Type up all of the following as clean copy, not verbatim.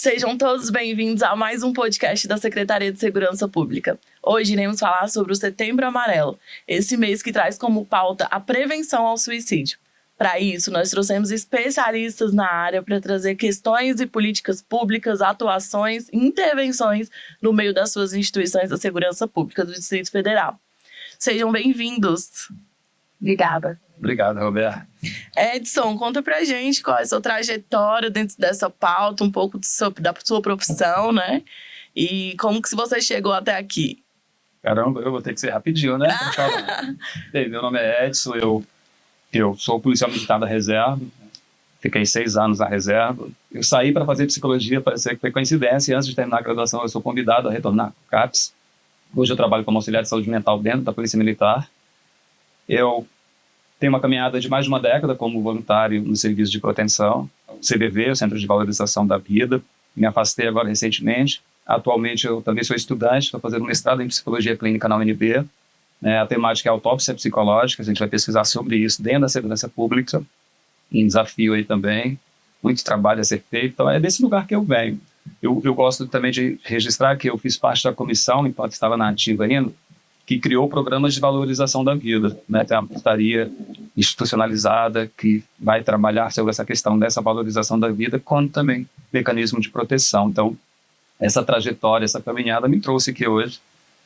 Sejam todos bem-vindos a mais um podcast da Secretaria de Segurança Pública. Hoje iremos falar sobre o Setembro Amarelo, esse mês que traz como pauta a prevenção ao suicídio. Para isso, nós trouxemos especialistas na área para trazer questões e políticas públicas, atuações e intervenções no meio das suas instituições da segurança pública do Distrito Federal. Sejam bem-vindos. Obrigada. Obrigado, Roberto. Edson, conta pra gente qual é a sua trajetória dentro dessa pauta, um pouco da sua profissão, né? E como que você chegou até aqui? Caramba, eu vou ter que ser rapidinho, né? Bem, meu nome é Edson, eu sou policial militar da reserva, fiquei 6 anos na reserva. Eu saí para fazer psicologia, parece que foi coincidência, e antes de terminar a graduação eu sou convidado a retornar para o CAPS. Hoje eu trabalho como auxiliar de saúde mental dentro da Polícia Militar. Eu tenho uma caminhada de mais de uma década como voluntário no Serviço de Proteção, CVV, o Centro de Valorização da Vida. Me afastei agora recentemente. Atualmente eu também sou estudante, estou fazendo mestrado em Psicologia Clínica na UNB. A temática é autópsia psicológica, a gente vai pesquisar sobre isso dentro da segurança pública, em desafio aí também, muito trabalho a ser feito, então é desse lugar que eu venho. Eu gosto também de registrar que eu fiz parte da comissão, enquanto estava na ativa ainda, que criou programas de valorização da vida, né? Tem uma portaria institucionalizada que vai trabalhar sobre essa questão dessa valorização da vida, com também mecanismo de proteção. Então, essa trajetória, essa caminhada me trouxe aqui hoje.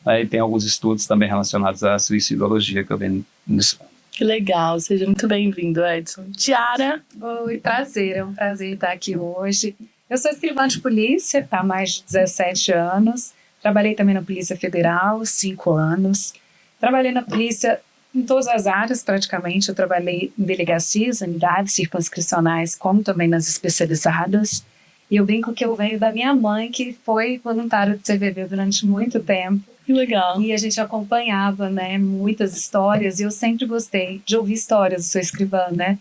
Aí tem alguns estudos também relacionados à suicidologia que eu venho nisso. Que legal, seja muito bem-vindo, Edson. Tiara? Oi, prazer, é um prazer estar aqui hoje. Eu sou escrivã de polícia há mais de 17 anos. Trabalhei também na Polícia Federal, 5 anos. Trabalhei na polícia em todas as áreas, praticamente. Eu trabalhei em delegacias, unidades circunscricionais, como também nas especializadas. E eu brinco que eu venho da minha mãe, que foi voluntária do CVV durante muito tempo. Que legal. E a gente acompanhava, né, muitas histórias, e eu sempre gostei de ouvir histórias, eu sou escrivã, né?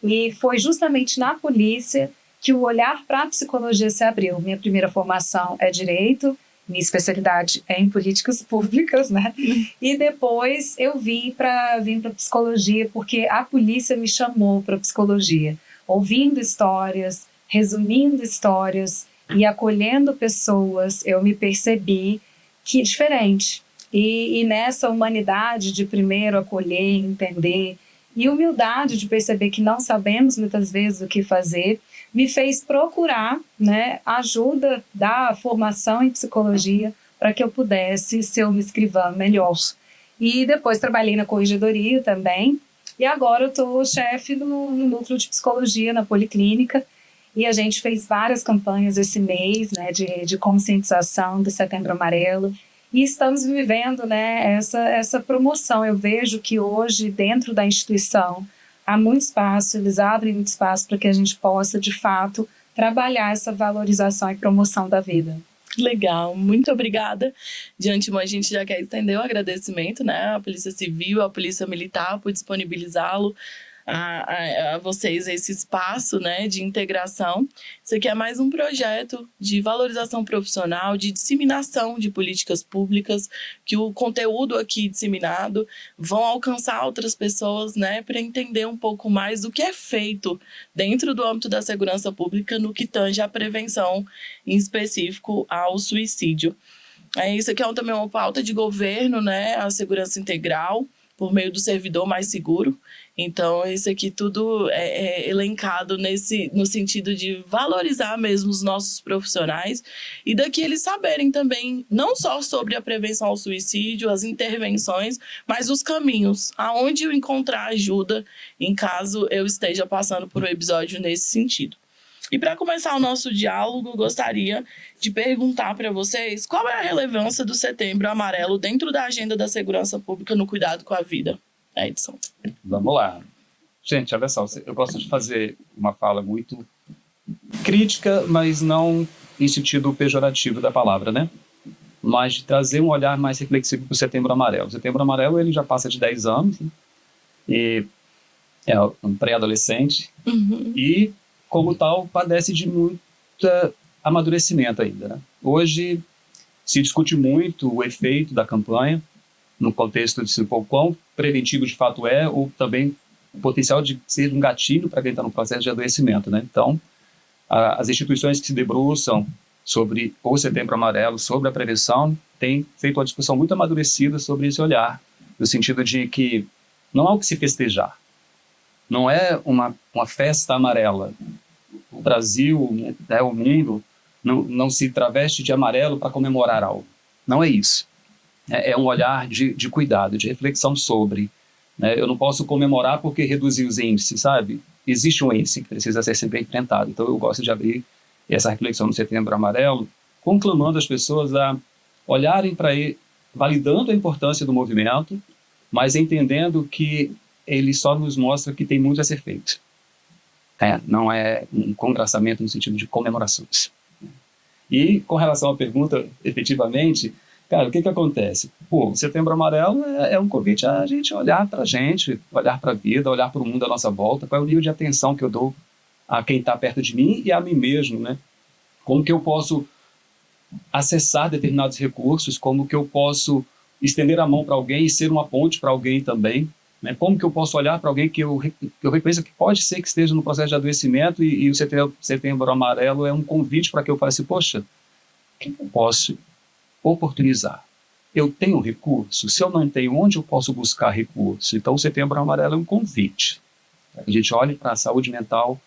E foi justamente na polícia que o olhar para a psicologia se abriu. Minha primeira formação é Direito, minha especialidade é em políticas públicas, né? E depois eu vim para psicologia, porque a polícia me chamou para psicologia. Ouvindo histórias, resumindo histórias e acolhendo pessoas, eu me percebi que é diferente. E nessa humanidade de primeiro acolher, entender, e humildade de perceber que não sabemos muitas vezes o que fazer, me fez procurar, né, ajuda da formação em psicologia para que eu pudesse ser uma escrivã melhor. E depois trabalhei na corregedoria também, e agora eu estou chefe no núcleo de psicologia na Policlínica, e a gente fez várias campanhas esse mês, né, de conscientização do Setembro Amarelo, e estamos vivendo, né, essa promoção. Eu vejo que hoje, dentro da instituição, há muito espaço, eles abrem muito espaço para que a gente possa, de fato, trabalhar essa valorização e promoção da vida. Legal, muito obrigada. De antemão, a gente já quer estender o agradecimento, né, à Polícia Civil, à Polícia Militar, por disponibilizá-lo a vocês esse espaço, né, de integração. Isso aqui é mais um projeto de valorização profissional, de disseminação de políticas públicas, que o conteúdo aqui disseminado vão alcançar outras pessoas, né, para entender um pouco mais do que é feito dentro do âmbito da segurança pública no que tange à prevenção, em específico ao suicídio. Isso aqui é também uma pauta de governo, né, a segurança integral, por meio do servidor mais seguro. Então, isso aqui tudo é elencado no sentido de valorizar mesmo os nossos profissionais e daqui eles saberem também, não só sobre a prevenção ao suicídio, as intervenções, mas os caminhos, aonde eu encontrar ajuda em caso eu esteja passando por um episódio nesse sentido. E para começar o nosso diálogo, gostaria de perguntar para vocês qual é a relevância do Setembro Amarelo dentro da agenda da segurança pública no cuidado com a vida. Edson. Vamos lá. Gente, olha só, eu gosto de fazer uma fala muito crítica, mas não em sentido pejorativo da palavra, né? Mas de trazer um olhar mais reflexivo para o Setembro Amarelo. O Setembro Amarelo ele já passa de 10 anos, né? E é um pré-adolescente, e como tal, padece de muito amadurecimento ainda, né? Hoje se discute muito o efeito da campanha no contexto de o quão preventivo de fato é, ou também o potencial de ser um gatilho para quem está no processo de adoecimento, né? Então, as instituições que se debruçam sobre o Setembro Amarelo, sobre a prevenção, tem feito uma discussão muito amadurecida sobre esse olhar, no sentido de que não há o que se festejar. Não é uma festa amarela. O Brasil, né, o mundo, não se traveste de amarelo para comemorar algo. Não é isso. É um olhar de cuidado, de reflexão sobre. Né? Eu não posso comemorar porque reduzir os índices, sabe? Existe um índice que precisa ser sempre enfrentado. Então eu gosto de abrir essa reflexão no Setembro Amarelo, conclamando as pessoas a olharem para ele, validando a importância do movimento, mas entendendo que ele só nos mostra que tem muito a ser feito. Não é um congraçamento no sentido de comemorações. E com relação à pergunta, efetivamente, cara, o que acontece? O Setembro Amarelo é um convite a gente olhar para a gente, olhar para a vida, olhar para o mundo à nossa volta, qual é o nível de atenção que eu dou a quem está perto de mim e a mim mesmo, né? Como que eu posso acessar determinados recursos, como que eu posso estender a mão para alguém e ser uma ponte para alguém também, né? Como que eu posso olhar para alguém que eu reconheço que pode ser que esteja no processo de adoecimento e o Setembro Amarelo é um convite para que eu fale assim, poxa, o que eu posso oportunizar? Eu tenho recurso? Se eu não tenho, onde eu posso buscar recurso? Então o Setembro Amarelo é um convite. A gente olhe para a saúde mental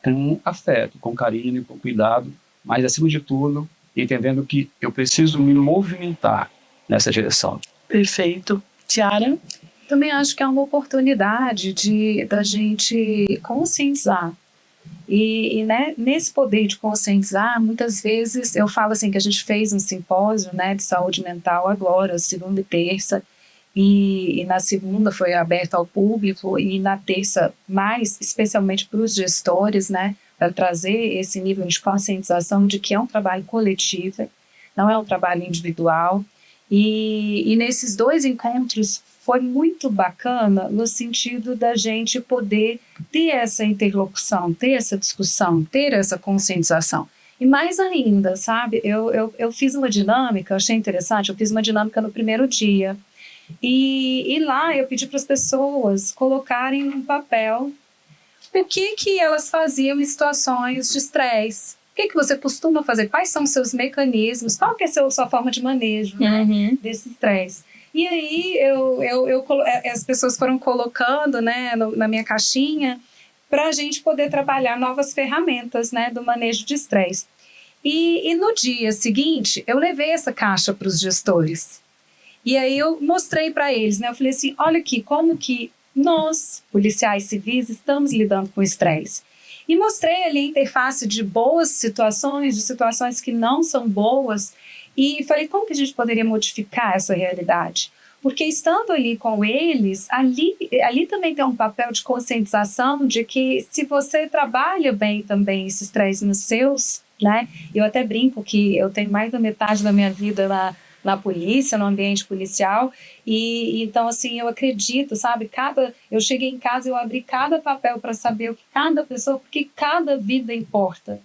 com afeto, com carinho, com cuidado, mas acima de tudo, entendendo que eu preciso me movimentar nessa direção. Perfeito. Tiara? Também acho que é uma oportunidade da gente conscientizar. E né, nesse poder de conscientizar, muitas vezes eu falo assim que a gente fez um simpósio, né, de saúde mental agora, segunda e terça, e na segunda foi aberto ao público e na terça mais especialmente para os gestores, né, para trazer esse nível de conscientização de que é um trabalho coletivo, não é um trabalho individual. E nesses 2 encontros foi muito bacana no sentido da gente poder ter essa interlocução, ter essa discussão, ter essa conscientização. E mais ainda, sabe, eu fiz uma dinâmica, achei interessante, eu fiz uma dinâmica no primeiro dia. E lá eu pedi para as pessoas colocarem no papel o que elas faziam em situações de estresse. O que você costuma fazer? Quais são os seus mecanismos? Qual que é a sua forma de manejo, né, desse estresse? E aí as pessoas foram colocando, né, na minha caixinha para a gente poder trabalhar novas ferramentas, né, do manejo de estresse. E no dia seguinte, eu levei essa caixa para os gestores. E aí eu mostrei para eles, né, eu falei assim, olha aqui, como que nós, policiais civis, estamos lidando com estresse. E mostrei ali a interface de boas situações, de situações que não são boas, e falei, como que a gente poderia modificar essa realidade? Porque estando ali com eles, ali também tem um papel de conscientização de que se você trabalha bem também esse estresse nos seus, né? Eu até brinco que eu tenho mais da metade da minha vida na polícia, no ambiente policial, e então assim, eu acredito, sabe, eu cheguei em casa, eu abri cada papel para saber o que cada pessoa, porque cada vida importa,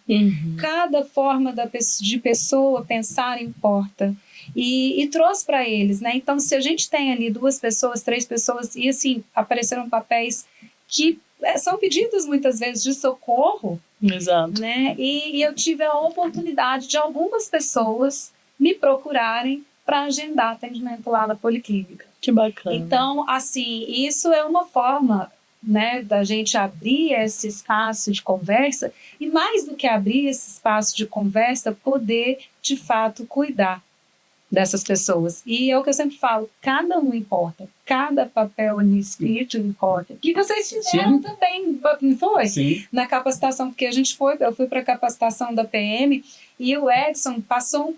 cada forma de pessoa pensar importa, e trouxe para eles, né, então se a gente tem ali 2 pessoas, 3 pessoas, e assim, apareceram papéis que são pedidos muitas vezes de socorro, Exato. né, e eu tive a oportunidade de algumas pessoas me procurarem para agendar atendimento lá na policlínica. Que bacana. Então, assim, isso é uma forma, né, da gente abrir esse espaço de conversa e mais do que abrir esse espaço de conversa, poder, de fato, cuidar dessas pessoas. E é o que eu sempre falo, cada um importa, cada papel ali escrito importa. Que vocês fizeram também, não foi? Sim. Na capacitação, porque eu fui para a capacitação da PM e o Edson passou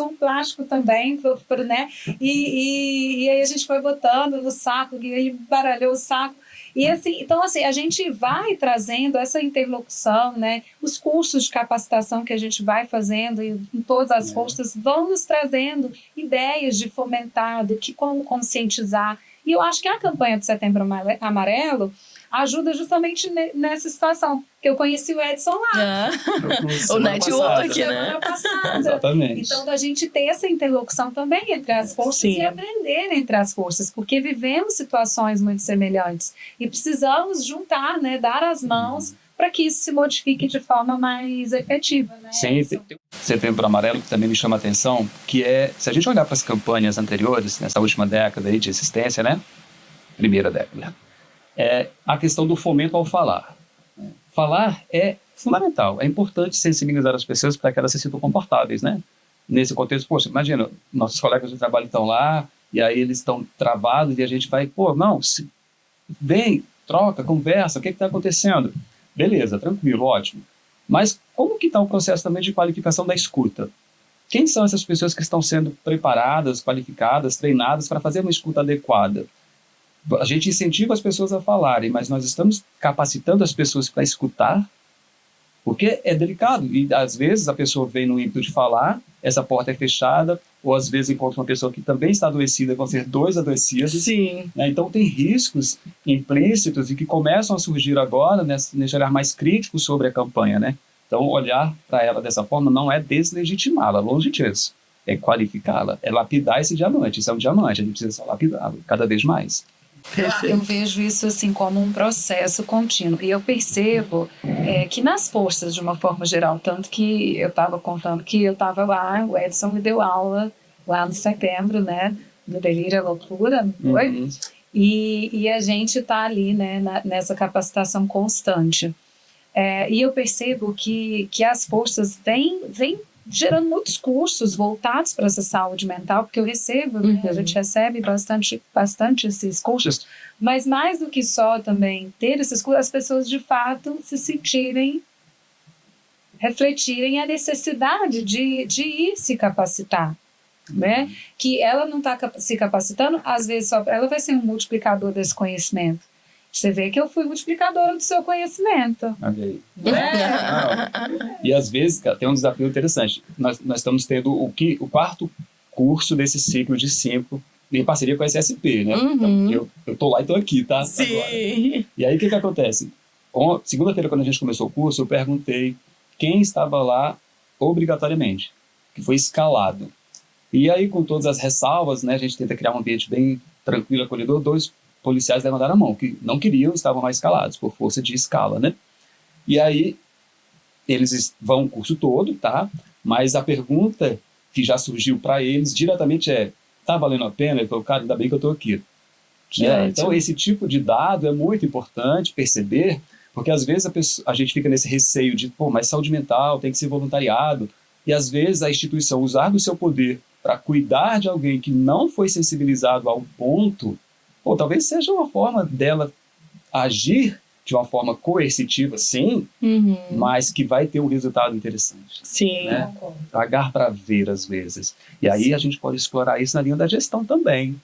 um plástico também, né? E aí a gente foi botando no saco, e ele baralhou o saco. E assim, então assim, a gente vai trazendo essa interlocução, né? Os cursos de capacitação que a gente vai fazendo em todas as forças vão nos trazendo ideias de fomentar, de como conscientizar. E eu acho que a campanha do Setembro Amarelo ajuda justamente nessa situação. Que eu conheci o Edson lá. O network, né? Semana passada. Exatamente. Então, da gente ter essa interlocução também entre as forças Sim. e aprender entre as forças, porque vivemos situações muito semelhantes e precisamos juntar, né, dar as mãos para que isso se modifique de forma mais efetiva, né? Sim, tem Setembro Amarelo que também me chama a atenção, que é, se a gente olhar para as campanhas anteriores, nessa última década aí de existência, né? Primeira década, é a questão do fomento ao falar. Falar é fundamental, é importante sensibilizar as pessoas para que elas se sintam confortáveis, né? Nesse contexto, poxa, imagina, nossos colegas de trabalho estão lá, e aí eles estão travados, e a gente vai, pô, não, vem, troca, conversa, o que está acontecendo? Beleza, tranquilo, ótimo. Mas como que está o processo também de qualificação da escuta? Quem são essas pessoas que estão sendo preparadas, qualificadas, treinadas para fazer uma escuta adequada? A gente incentiva as pessoas a falarem, mas nós estamos capacitando as pessoas para escutar? Porque é delicado, e às vezes a pessoa vem no ímpeto de falar, essa porta é fechada, ou às vezes encontra uma pessoa que também está adoecida, vão ser dois adoecidos. Sim. Né? Então tem riscos implícitos e que começam a surgir agora nesse olhar mais crítico sobre a campanha, né? Então olhar para ela dessa forma não é deslegitimá-la, longe disso. É qualificá-la, é lapidar esse diamante. Isso é um diamante, a gente precisa só lapidá-lo cada vez mais. Eu vejo isso assim como um processo contínuo e eu percebo que nas forças de uma forma geral, tanto que eu estava contando que eu estava lá, o Edson me deu aula lá no setembro, né, no Delírio à Loucura, foi? E a gente está ali, né, nessa capacitação constante. E eu percebo que as forças vêm gerando muitos cursos voltados para essa saúde mental, porque eu recebo, né, a gente recebe bastante esses cursos, mas mais do que só também ter esses cursos, as pessoas de fato se sentirem, refletirem a necessidade de ir se capacitar. Né? Que ela não está se capacitando, às vezes só ela vai ser um multiplicador desse conhecimento. Você vê que eu fui multiplicadora do seu conhecimento. Okay. E às vezes, cara, tem um desafio interessante. Nós estamos tendo o quarto curso desse ciclo de 5 em parceria com a SSP, né? Então, eu estou lá e estou aqui, tá? Sim. Agora. E aí o que acontece? Segunda-feira, quando a gente começou o curso, eu perguntei quem estava lá obrigatoriamente, que foi escalado. E aí, com todas as ressalvas, né, a gente tenta criar um ambiente bem tranquilo, acolhedor. 2 policiais levantaram a mão, que não queriam, estavam mais calados, por força de escala, né? E aí, eles vão o curso todo, tá? Mas a pergunta que já surgiu para eles diretamente é: tá valendo a pena? Ele falou, cara, ainda bem que eu tô aqui. Então, esse tipo de dado é muito importante perceber, porque às vezes a gente fica nesse receio de, pô, mas saúde mental tem que ser voluntariado, e às vezes a instituição usar do seu poder para cuidar de alguém que não foi sensibilizado ao ponto, ou talvez seja uma forma dela agir de uma forma coercitiva, sim, mas que vai ter um resultado interessante. Sim. Né? Pagar para ver, às vezes. E aí a gente pode explorar isso na linha da gestão também.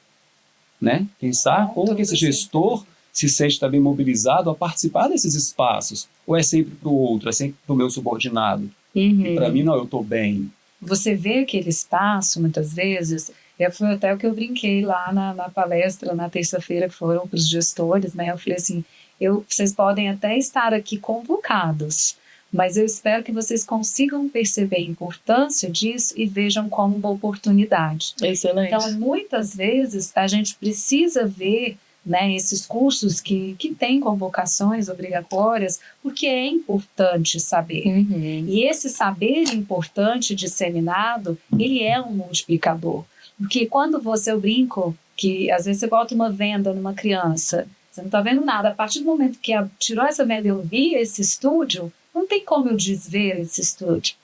Né? Pensar como que esse gestor se sente também mobilizado a participar desses espaços. Ou é sempre para o outro, é sempre para o meu subordinado. E para mim, não, eu estou bem. Você vê aquele espaço, muitas vezes, foi até o que eu brinquei lá na palestra, na terça-feira, que foram para os gestores, né? Eu falei assim, vocês podem até estar aqui convocados, mas eu espero que vocês consigam perceber a importância disso e vejam como uma oportunidade. Excelente. Então, muitas vezes, a gente precisa ver, né, esses cursos que têm convocações obrigatórias, porque é importante saber. E esse saber importante disseminado, ele é um multiplicador. Porque quando eu brinco, que às vezes você bota uma venda numa criança, você não está vendo nada. A partir do momento que tirou essa venda e eu vi esse estúdio, não tem como eu desver esse estúdio.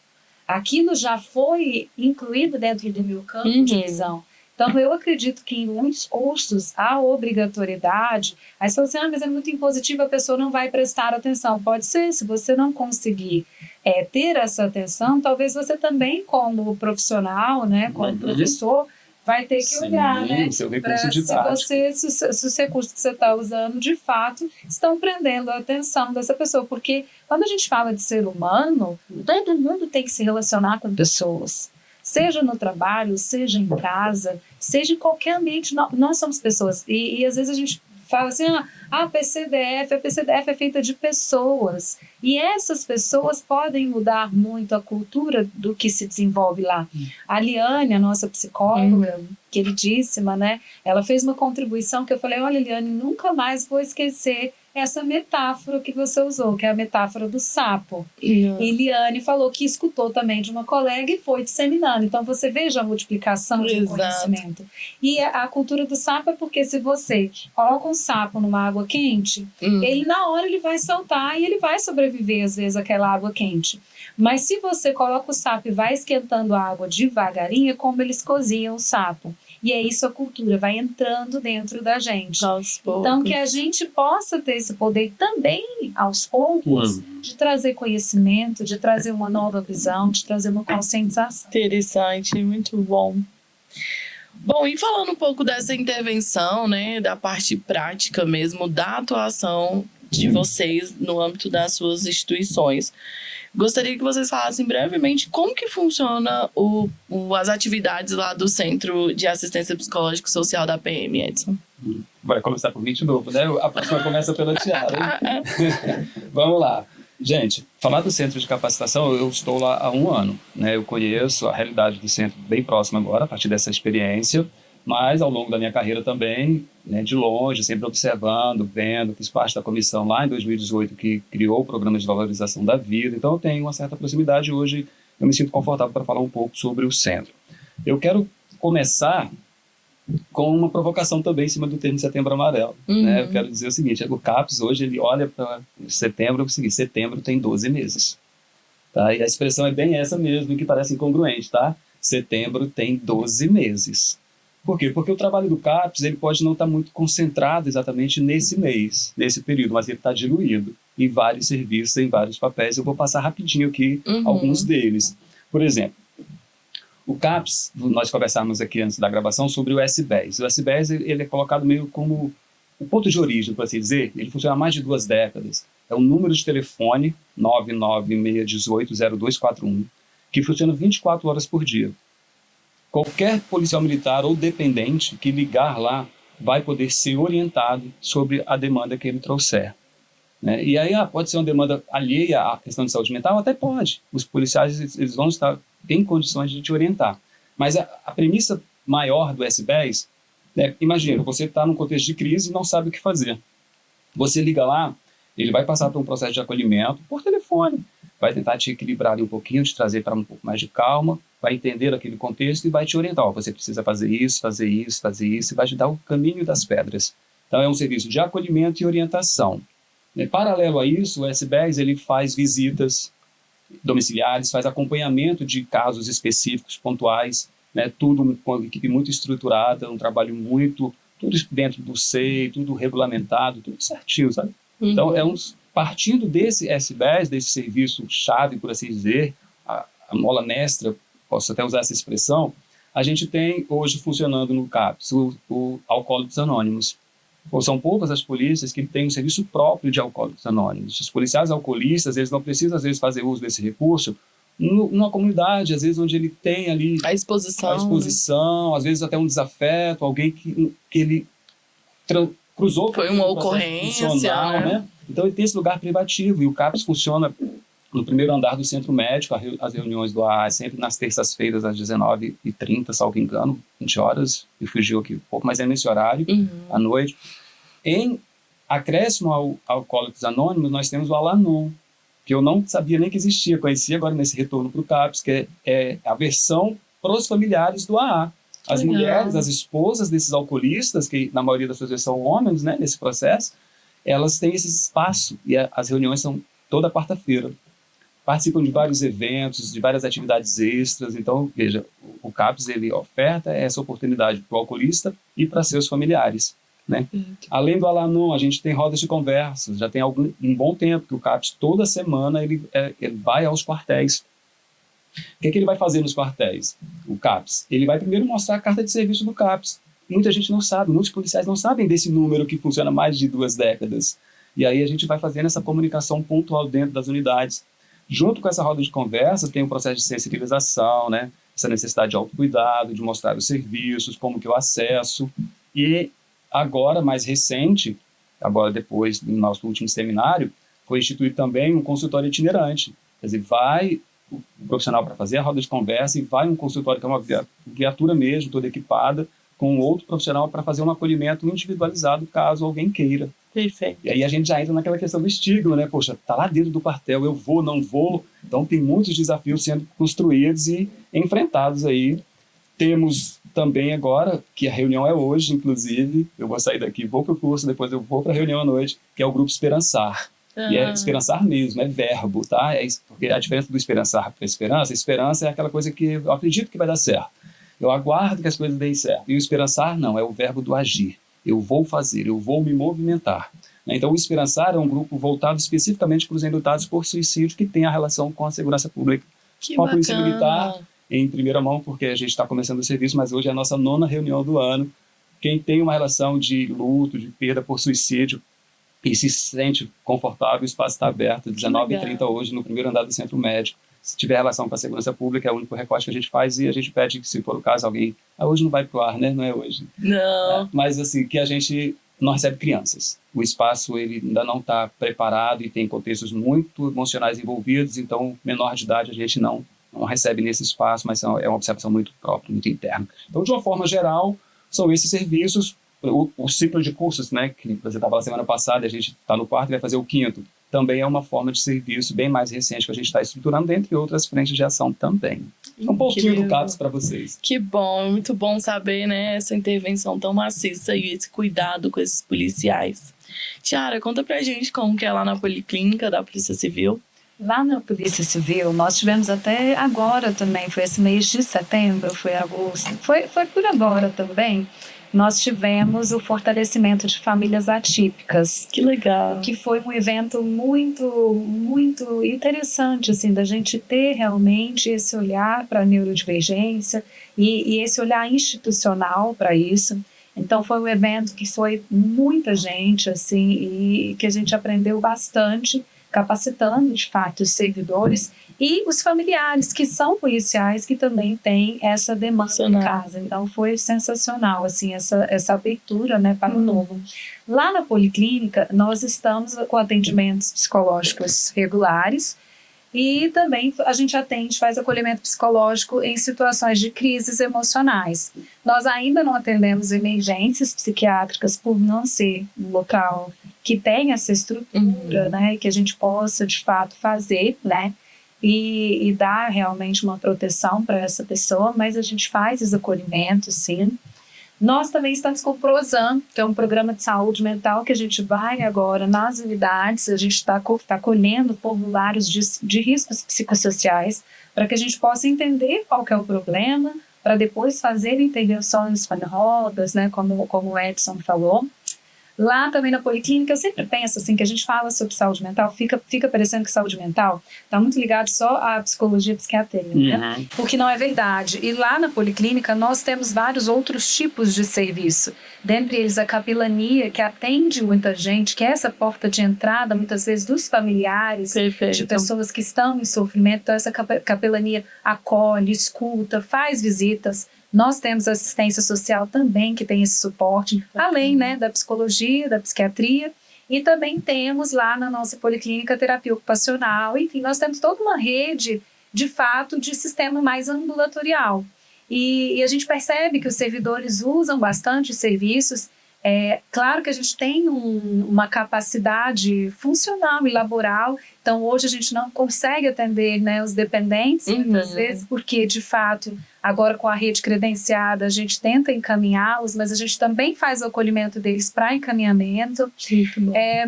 Aquilo já foi incluído dentro do meu campo de visão. Então, eu acredito que em muitos cursos há obrigatoriedade. Aí você fala assim, mas é muito impositivo, a pessoa não vai prestar atenção. Pode ser, se você não conseguir ter essa atenção, talvez você também, como profissional, né, como professor, vai ter que olhar, né, se os recursos que você está usando, de fato, estão prendendo a atenção dessa pessoa. Porque quando a gente fala de ser humano, todo mundo tem que se relacionar com pessoas. Seja no trabalho, seja em casa, seja em qualquer ambiente, nós somos pessoas. E às vezes a gente fala assim, a PCDF é feita de pessoas. E essas pessoas podem mudar muito a cultura do que se desenvolve lá. A Liane, a nossa psicóloga, queridíssima, né? Ela fez uma contribuição que eu falei, olha, Eliane, nunca mais vou esquecer essa metáfora que você usou, que é a metáfora do sapo. E Eliane falou que escutou também de uma colega e foi disseminando. Então, você veja a multiplicação de um conhecimento. E a cultura do sapo é porque se você coloca um sapo numa água quente, ele na hora ele vai saltar e ele vai sobreviver, às vezes, àquela água quente. Mas se você coloca o sapo e vai esquentando a água devagarinho, é como eles cozinham o sapo. E é isso, a cultura vai entrando dentro da gente. Então, que a gente possa ter esse poder também, aos poucos, de trazer conhecimento, de trazer uma nova visão, de trazer uma conscientização. Interessante, muito bom. Bom, e falando um pouco dessa intervenção, né, da parte prática mesmo, da atuação de vocês no âmbito das suas instituições, gostaria que vocês falassem brevemente como que funciona as atividades lá do Centro de Assistência Psicológica e Social da PM, Edson. Vai começar por mim de novo, né? A próxima começa pela Tiara, hein? Vamos lá. Gente, falar do Centro de Capacitação, eu estou lá há 1 ano, né? Eu conheço a realidade do centro bem próxima agora, a partir dessa experiência, mas ao longo da minha carreira também, né, de longe, sempre observando, vendo, fiz parte da comissão lá em 2018 que criou o Programa de Valorização da Vida, então eu tenho uma certa proximidade hoje, eu me sinto confortável para falar um pouco sobre o centro. Eu quero começar com uma provocação também em cima do termo Setembro Amarelo. Né? Eu quero dizer o seguinte, o CAPS hoje ele olha para setembro, é o seguinte, setembro tem 12 meses. Tá? E a expressão é bem essa mesmo, que parece incongruente, tá? Setembro tem 12 meses. Por quê? Porque o trabalho do CAPS ele pode não estar muito concentrado exatamente nesse mês, nesse período, mas ele está diluído em vários serviços, em vários papéis. Eu vou passar rapidinho aqui alguns deles. Por exemplo, o CAPS, nós conversamos aqui antes da gravação sobre o S10. O S10 ele é colocado meio como o ponto de origem, por assim dizer. Ele funciona há mais de 2 décadas. É um número de telefone, 996180241, que funciona 24 horas por dia. Qualquer policial militar ou dependente que ligar lá vai poder ser orientado sobre a demanda que ele trouxer. Né? E aí pode ser uma demanda alheia à questão de saúde mental? Até pode. Os policiais eles vão estar em condições de te orientar. Mas a premissa maior do S10, né, imagina, você está num contexto de crise e não sabe o que fazer. Você liga lá, ele vai passar por um processo de acolhimento por telefone, vai tentar te equilibrar ali um pouquinho, te trazer para um pouco mais de calma, vai entender aquele contexto e vai te orientar. Você precisa fazer isso, fazer isso, fazer isso, e vai te dar o caminho das pedras. Então é um serviço de acolhimento e orientação. Paralelo a isso, o S10 ele faz visitas domiciliares, faz acompanhamento de casos específicos, pontuais, né, tudo com uma equipe muito estruturada, um trabalho muito, tudo dentro do SEI, tudo regulamentado, tudo certinho, sabe? Então, partindo desse S10, desse serviço-chave, por assim dizer, a mola mestra, posso até usar essa expressão, a gente tem hoje funcionando no CAPS o Alcoólicos Anônimos. São poucas as polícias que têm um serviço próprio de alcoólicos anônimos. Os policiais alcoolistas, eles não precisam, às vezes, fazer uso desse recurso numa comunidade, às vezes, onde ele tem ali a exposição, às vezes até um desafeto, alguém que ele cruzou... Foi uma ocorrência, né? Então, ele tem esse lugar privativo, e o CAPS funciona no primeiro andar do centro médico. As reuniões do AA sempre nas terças-feiras, às 19h30, salvo engano, 20 horas, me fugiu aqui um pouco, mas é nesse horário, à noite. Em acréscimo ao Alcoólicos Anônimos, nós temos o Alanon, que eu não sabia nem que existia, conheci agora nesse retorno para o CAPS, que é a versão para os familiares do AA. As mulheres, as esposas desses alcoolistas, que na maioria das vezes são homens, né, nesse processo, elas têm esse espaço, e as reuniões são toda quarta-feira. Participam de vários eventos, de várias atividades extras. Então, veja, o CAPS ele oferta essa oportunidade para o alcoolista e para seus familiares. Né? Além do Alanon, a gente tem rodas de conversas. Já tem um bom tempo que o CAPS, toda semana, ele vai aos quartéis. O que ele vai fazer nos quartéis? O CAPS, ele vai primeiro mostrar a carta de serviço do CAPS. Muita gente não sabe, muitos policiais não sabem desse número que funciona há mais de 2 décadas. E aí a gente vai fazendo essa comunicação pontual dentro das unidades. Junto com essa roda de conversa, tem um processo de sensibilização, né? Essa necessidade de autocuidado, de mostrar os serviços, como que eu acesso. E agora, mais recente, agora depois do nosso último seminário, foi instituído também um consultório itinerante. Quer dizer, vai o profissional para fazer a roda de conversa e vai um consultório que é uma viatura mesmo, toda equipada, com outro profissional para fazer um acolhimento individualizado, caso alguém queira. Perfeito. E aí a gente já entra naquela questão do estigma, né? Poxa, tá lá dentro do quartel, eu vou, não vou? Então tem muitos desafios sendo construídos e enfrentados aí. Temos também agora, que a reunião é hoje, inclusive, eu vou sair daqui, vou para o curso, depois eu vou para a reunião à noite, que é o Grupo Esperançar. E é esperançar mesmo, é verbo, tá? Porque a diferença do esperançar para esperança é aquela coisa que eu acredito que vai dar certo. Eu aguardo que as coisas deem certo. E o esperançar não, é o verbo do agir. Eu vou fazer, eu vou me movimentar. Então, o Esperançar é um grupo voltado especificamente para os enlutados por suicídio, que tem a relação com a segurança pública, com a Polícia Militar, em primeira mão, porque a gente está começando o serviço, mas hoje é a nossa 9ª reunião do ano. Quem tem uma relação de luto, de perda por suicídio, e se sente confortável, o espaço está aberto, 19h30 hoje, no primeiro andar do Centro Médico. Se tiver relação com a segurança pública, é o único recorte que a gente faz, e a gente pede que, se for o caso, alguém... hoje não vai pro ar, né? Não é hoje. Não. Mas, assim, que a gente não recebe crianças. O espaço, ele ainda não está preparado e tem contextos muito emocionais envolvidos, então, menor de idade, a gente não recebe nesse espaço, mas é uma observação muito própria, muito interna. Então, de uma forma geral, são esses serviços. O ciclo de cursos, né, que você estava lá semana passada, a gente está no 4º e vai fazer o 5º, também é uma forma de serviço bem mais recente que a gente está estruturando, dentre outras frentes de ação também. Um pouquinho do CAPS para vocês. Que bom, é muito bom saber, né, essa intervenção tão maciça e esse cuidado com esses policiais. Tiara, conta pra gente como que é lá na Policlínica da Polícia Civil. Lá na Polícia Civil, nós tivemos até agora também, foi esse mês de setembro, foi agosto, foi por agora também, nós tivemos o fortalecimento de famílias atípicas. Que legal. Que foi um evento muito, muito interessante, assim, da gente ter realmente esse olhar para a neurodivergência e esse olhar institucional para isso. Então foi um evento que foi muita gente, assim, e que a gente aprendeu bastante, capacitando, de fato, os servidores e os familiares, que são policiais, que também têm essa demanda em casa. Então, foi sensacional, assim, essa abertura, né, para o novo. Lá na Policlínica, nós estamos com atendimentos psicológicos regulares e também a gente atende, faz acolhimento psicológico em situações de crises emocionais. Nós ainda não atendemos emergências psiquiátricas por não ser um local que tenha essa estrutura, né, que a gente possa, de fato, fazer, né, e dar realmente uma proteção para essa pessoa, mas a gente faz os acolhimentos, sim. Nós também estamos com o PROSAN, que é um programa de saúde mental que a gente vai agora nas unidades, a gente está colhendo formulários de riscos psicossociais para que a gente possa entender qual que é o problema, para depois fazer intervenções pan-rodas, né, como o Edson falou. Lá também na Policlínica, eu sempre penso assim, que a gente fala sobre saúde mental, fica parecendo que saúde mental está muito ligado só à psicologia e psiquiatria, né? O que não é verdade. E lá na Policlínica nós temos vários outros tipos de serviço. Dentre eles a capelania, que atende muita gente, que é essa porta de entrada, muitas vezes, dos familiares, de pessoas que estão em sofrimento. Então essa capelania acolhe, escuta, faz visitas. Nós temos assistência social também, que tem esse suporte, além, né, da psicologia, da psiquiatria, e também temos lá na nossa Policlínica terapia ocupacional. Enfim, nós temos toda uma rede, de fato, de sistema mais ambulatorial. E a gente percebe que os servidores usam bastante serviços. Claro que a gente tem uma capacidade funcional e laboral, então hoje a gente não consegue atender, né, os dependentes, muitas vezes, porque, de fato, agora com a rede credenciada, a gente tenta encaminhá-los, mas a gente também faz o acolhimento deles para encaminhamento.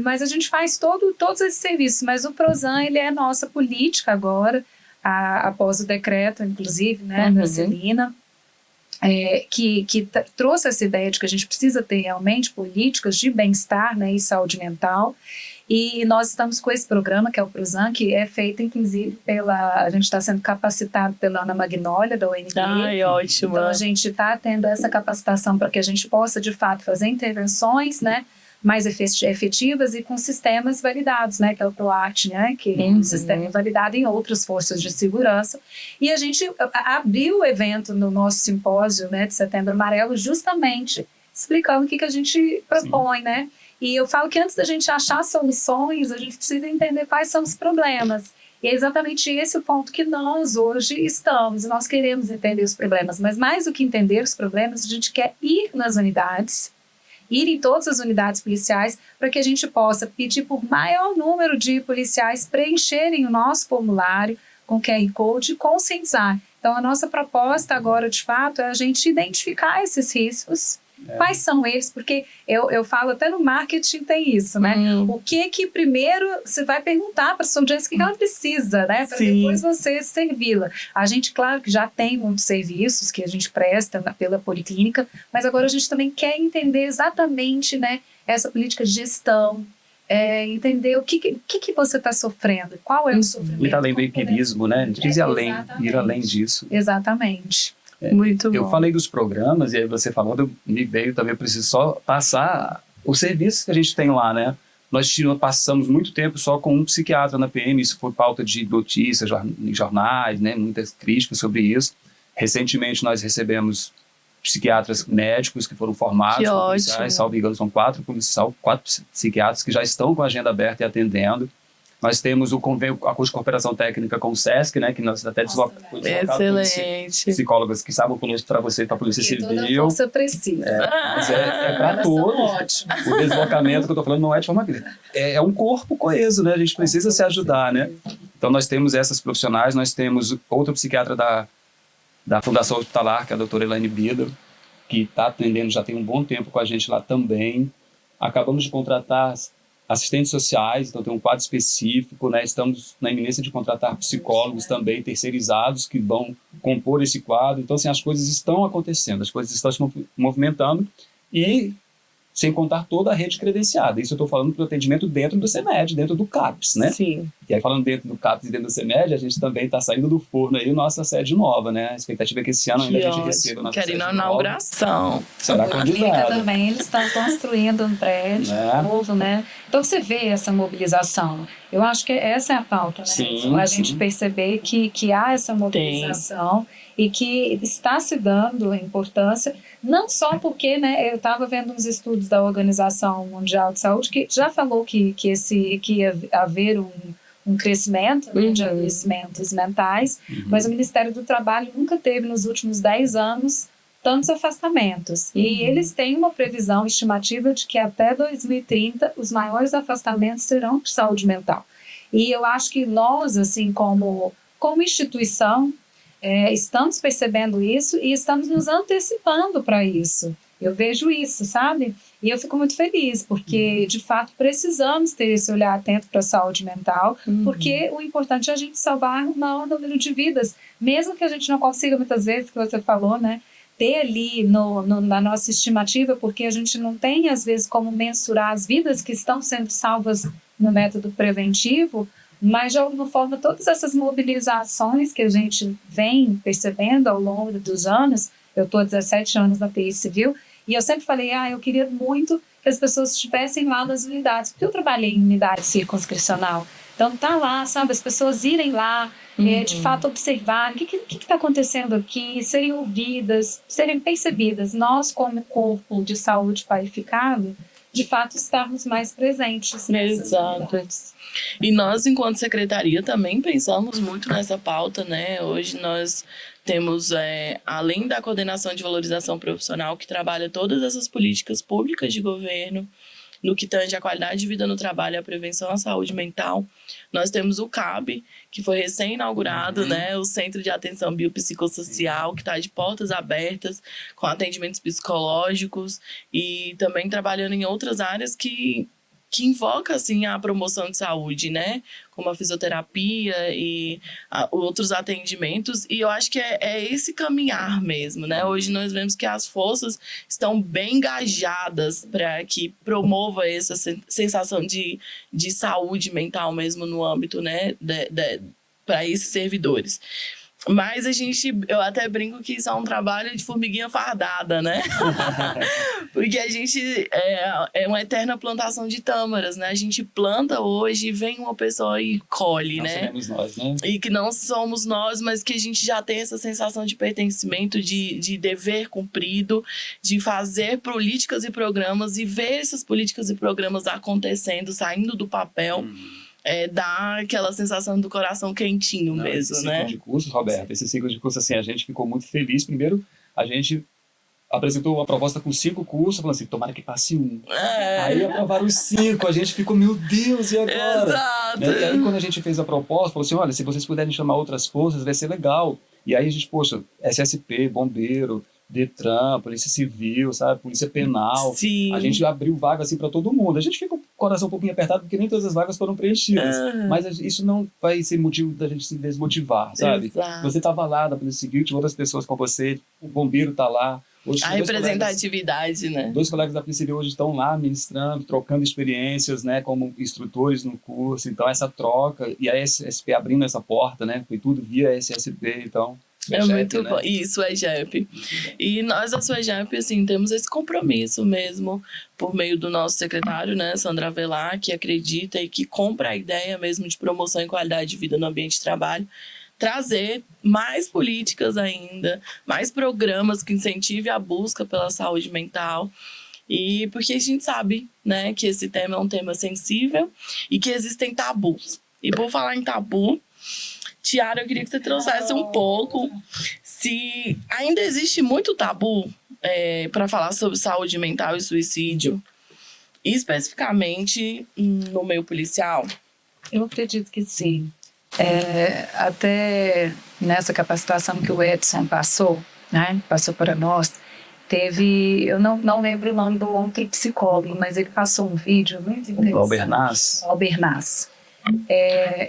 Mas a gente faz todos esses serviços, mas o PROSAN, ele é nossa política agora, após o decreto, inclusive, né, da Celina, que trouxe essa ideia de que a gente precisa ter realmente políticas de bem-estar, né, e saúde mental. E nós estamos com esse programa, que é o PROSAN, que é feito, inclusive, a gente está sendo capacitado pela Ana Magnólia, da ONB. Ai, ótimo. Então, a gente está tendo essa capacitação para que a gente possa, de fato, fazer intervenções, né, mais efetivas e com sistemas validados, né, que é o PROACT, né, que é um sistema validado em outras forças de segurança. E a gente abriu o evento no nosso simpósio, né, de Setembro Amarelo, justamente explicando o que a gente propõe, né. E eu falo que antes da gente achar soluções, a gente precisa entender quais são os problemas. E é exatamente esse o ponto que nós hoje estamos. Nós queremos entender os problemas, mas mais do que entender os problemas, a gente quer ir nas unidades, ir em todas as unidades policiais, para que a gente possa pedir por maior número de policiais preencherem o nosso formulário com QR Code e conscientizar. Então, a nossa proposta agora, de fato, é a gente identificar esses riscos. Quais são eles? Porque eu falo até no marketing tem isso, né? O que primeiro você vai perguntar para a sua audiência o que ela precisa, né? Para depois você servi-la. A gente, claro que já tem muitos serviços que a gente presta pela policlínica, mas agora a gente também quer entender exatamente, né, essa política de gestão, entender o que você está sofrendo, qual é o sofrimento. Ir além do empirismo, né? A gente diz ir além disso. Exatamente. Muito bom. Eu falei dos programas, e aí você falando, me veio também, eu preciso só passar o serviço que a gente tem lá, né? Nós passamos muito tempo só com um psiquiatra na PM, isso foi pauta de notícias, em jornais, né? Muitas críticas sobre isso. Recentemente nós recebemos psiquiatras médicos que foram formados, que policiais, salvo engano, são 4 psiquiatras que já estão com a agenda aberta e atendendo. Nós temos o convênio, a curso de cooperação técnica com o SESC, né, que nós até deslocamos excelente. Psicólogas que estavam conosco para você e para a Polícia Civil. Toda força precisa. Mas é para todos. Ótimo. O deslocamento que eu estou falando não é de forma crítica. É um corpo coeso, né? A gente precisa se ajudar, né? Então nós temos essas profissionais, nós temos outro psiquiatra da Fundação Hospitalar, que é a doutora Elaine Bida, que está atendendo já tem um bom tempo com a gente lá também. Acabamos de contratar assistentes sociais, então tem um quadro específico, né? Estamos na iminência de contratar psicólogos também, terceirizados, que vão compor esse quadro. Então, assim, as coisas estão acontecendo, as coisas estão se movimentando e sem contar toda a rede credenciada. Isso eu estou falando para o atendimento dentro do CEMED, dentro do CAPS, né? Sim. E aí, falando dentro do CAPS e dentro do CEMED, a gente também está saindo do forno aí nossa sede nova, né? A expectativa é que esse ano ainda a gente receba a nossa sede nova. inauguração. Será A clínica convidado. também, eles estão construindo um prédio novo, né? Então você vê essa mobilização. Eu acho que essa é a pauta, né? Sim, a gente perceber que há essa mobilização e que está se dando importância, não só porque, né, eu estava vendo uns estudos da Organização Mundial de Saúde que já falou que ia haver um crescimento, né, de adoecimentos mentais, mas o Ministério do Trabalho nunca teve nos últimos 10 anos tantos afastamentos. E eles têm uma previsão estimativa de que até 2030 os maiores afastamentos serão de saúde mental. E eu acho que nós, assim, como instituição, estamos percebendo isso e estamos nos antecipando para isso. Eu vejo isso, sabe? E eu fico muito feliz, porque, de fato, precisamos ter esse olhar atento para a saúde mental, porque o importante é a gente salvar o maior número de vidas, mesmo que a gente não consiga, muitas vezes, que você falou, né? Ter ali na nossa estimativa, porque a gente não tem, às vezes, como mensurar as vidas que estão sendo salvas no método preventivo, mas, de alguma forma, todas essas mobilizações que a gente vem percebendo ao longo dos anos, eu estou há 17 anos na TI Civil, e eu sempre falei, eu queria muito que as pessoas estivessem lá nas unidades, porque eu trabalhei em unidade circunscricional. Então, tá lá, sabe, as pessoas irem lá, de fato observar o que está acontecendo aqui, serem ouvidas, serem percebidas. Nós, como corpo de saúde qualificado, de fato estarmos mais presentes. Exato. E nós, enquanto secretaria, também pensamos muito nessa pauta, né? Hoje nós temos, além da coordenação de valorização profissional, que trabalha todas essas políticas públicas de governo, no que tange a qualidade de vida no trabalho e a prevenção à saúde mental, nós temos o CAB, que foi recém-inaugurado, né, o Centro de Atenção Biopsicossocial, que está de portas abertas, com atendimentos psicológicos e também trabalhando em outras áreas que invoca, assim, a promoção de saúde, né? Como a fisioterapia e outros atendimentos. E eu acho que é esse caminhar mesmo, né? Hoje nós vemos que as forças estão bem engajadas para que promova essa sensação de saúde mental mesmo no âmbito, né? Para esses servidores. Mas eu até brinco que isso é um trabalho de formiguinha fardada, né? Porque a gente é uma eterna plantação de tâmaras, né? A gente planta hoje, vem uma pessoa e colhe, né? Não seremos nós, né? E que não somos nós, mas que a gente já tem essa sensação de pertencimento, de dever cumprido, de fazer políticas e programas e ver essas políticas e programas acontecendo, saindo do papel. dá aquela sensação do coração quentinho mesmo, esse né? ciclo de cursos, Roberto, esse ciclo de cursos, assim, a gente ficou muito feliz. Primeiro, a gente apresentou uma proposta com 5 cursos, falando assim, tomara que passe um. Aí aprovaram os 5, a gente ficou, meu Deus, e agora? Exato. Né? E aí quando a gente fez a proposta, falou assim, olha, se vocês puderem chamar outras forças, vai ser legal. E aí a gente, poxa, SSP, Bombeiro, Detran, Polícia Civil, sabe, Polícia Penal. Sim. A gente abriu vaga assim para todo mundo. A gente fica com o coração um pouquinho apertado porque nem todas as vagas foram preenchidas. Mas isso não vai ser motivo da gente se desmotivar, sabe? Exato. Você estava lá da Polícia Civil, tinha outras pessoas com você, o bombeiro está lá. Hoje, A representatividade, né? 2 colegas da Polícia Civil hoje estão lá ministrando, trocando experiências, né, como instrutores no curso. Então, essa troca, e a SSP abrindo essa porta, né, foi tudo via SSP, então... É JEP, muito né? bom. Isso, é JEP. E nós, da SUEJEP, assim, temos esse compromisso mesmo, por meio do nosso secretário, né, Sandra Avelar, que acredita e que compra a ideia mesmo de promoção e qualidade de vida no ambiente de trabalho, trazer mais políticas ainda, mais programas que incentivem a busca pela saúde mental. E porque a gente sabe, né, que esse tema é um tema sensível e que existem tabus. E por falar em tabu, Tiara, eu queria que você trouxesse um pouco se ainda existe muito tabu para falar sobre saúde mental e suicídio, especificamente no meio policial. Eu acredito que sim. Até nessa capacitação que o Edson passou, né, passou para nós, teve, eu não lembro o nome do outro psicólogo, mas ele passou um vídeo muito interessante. Albernaz.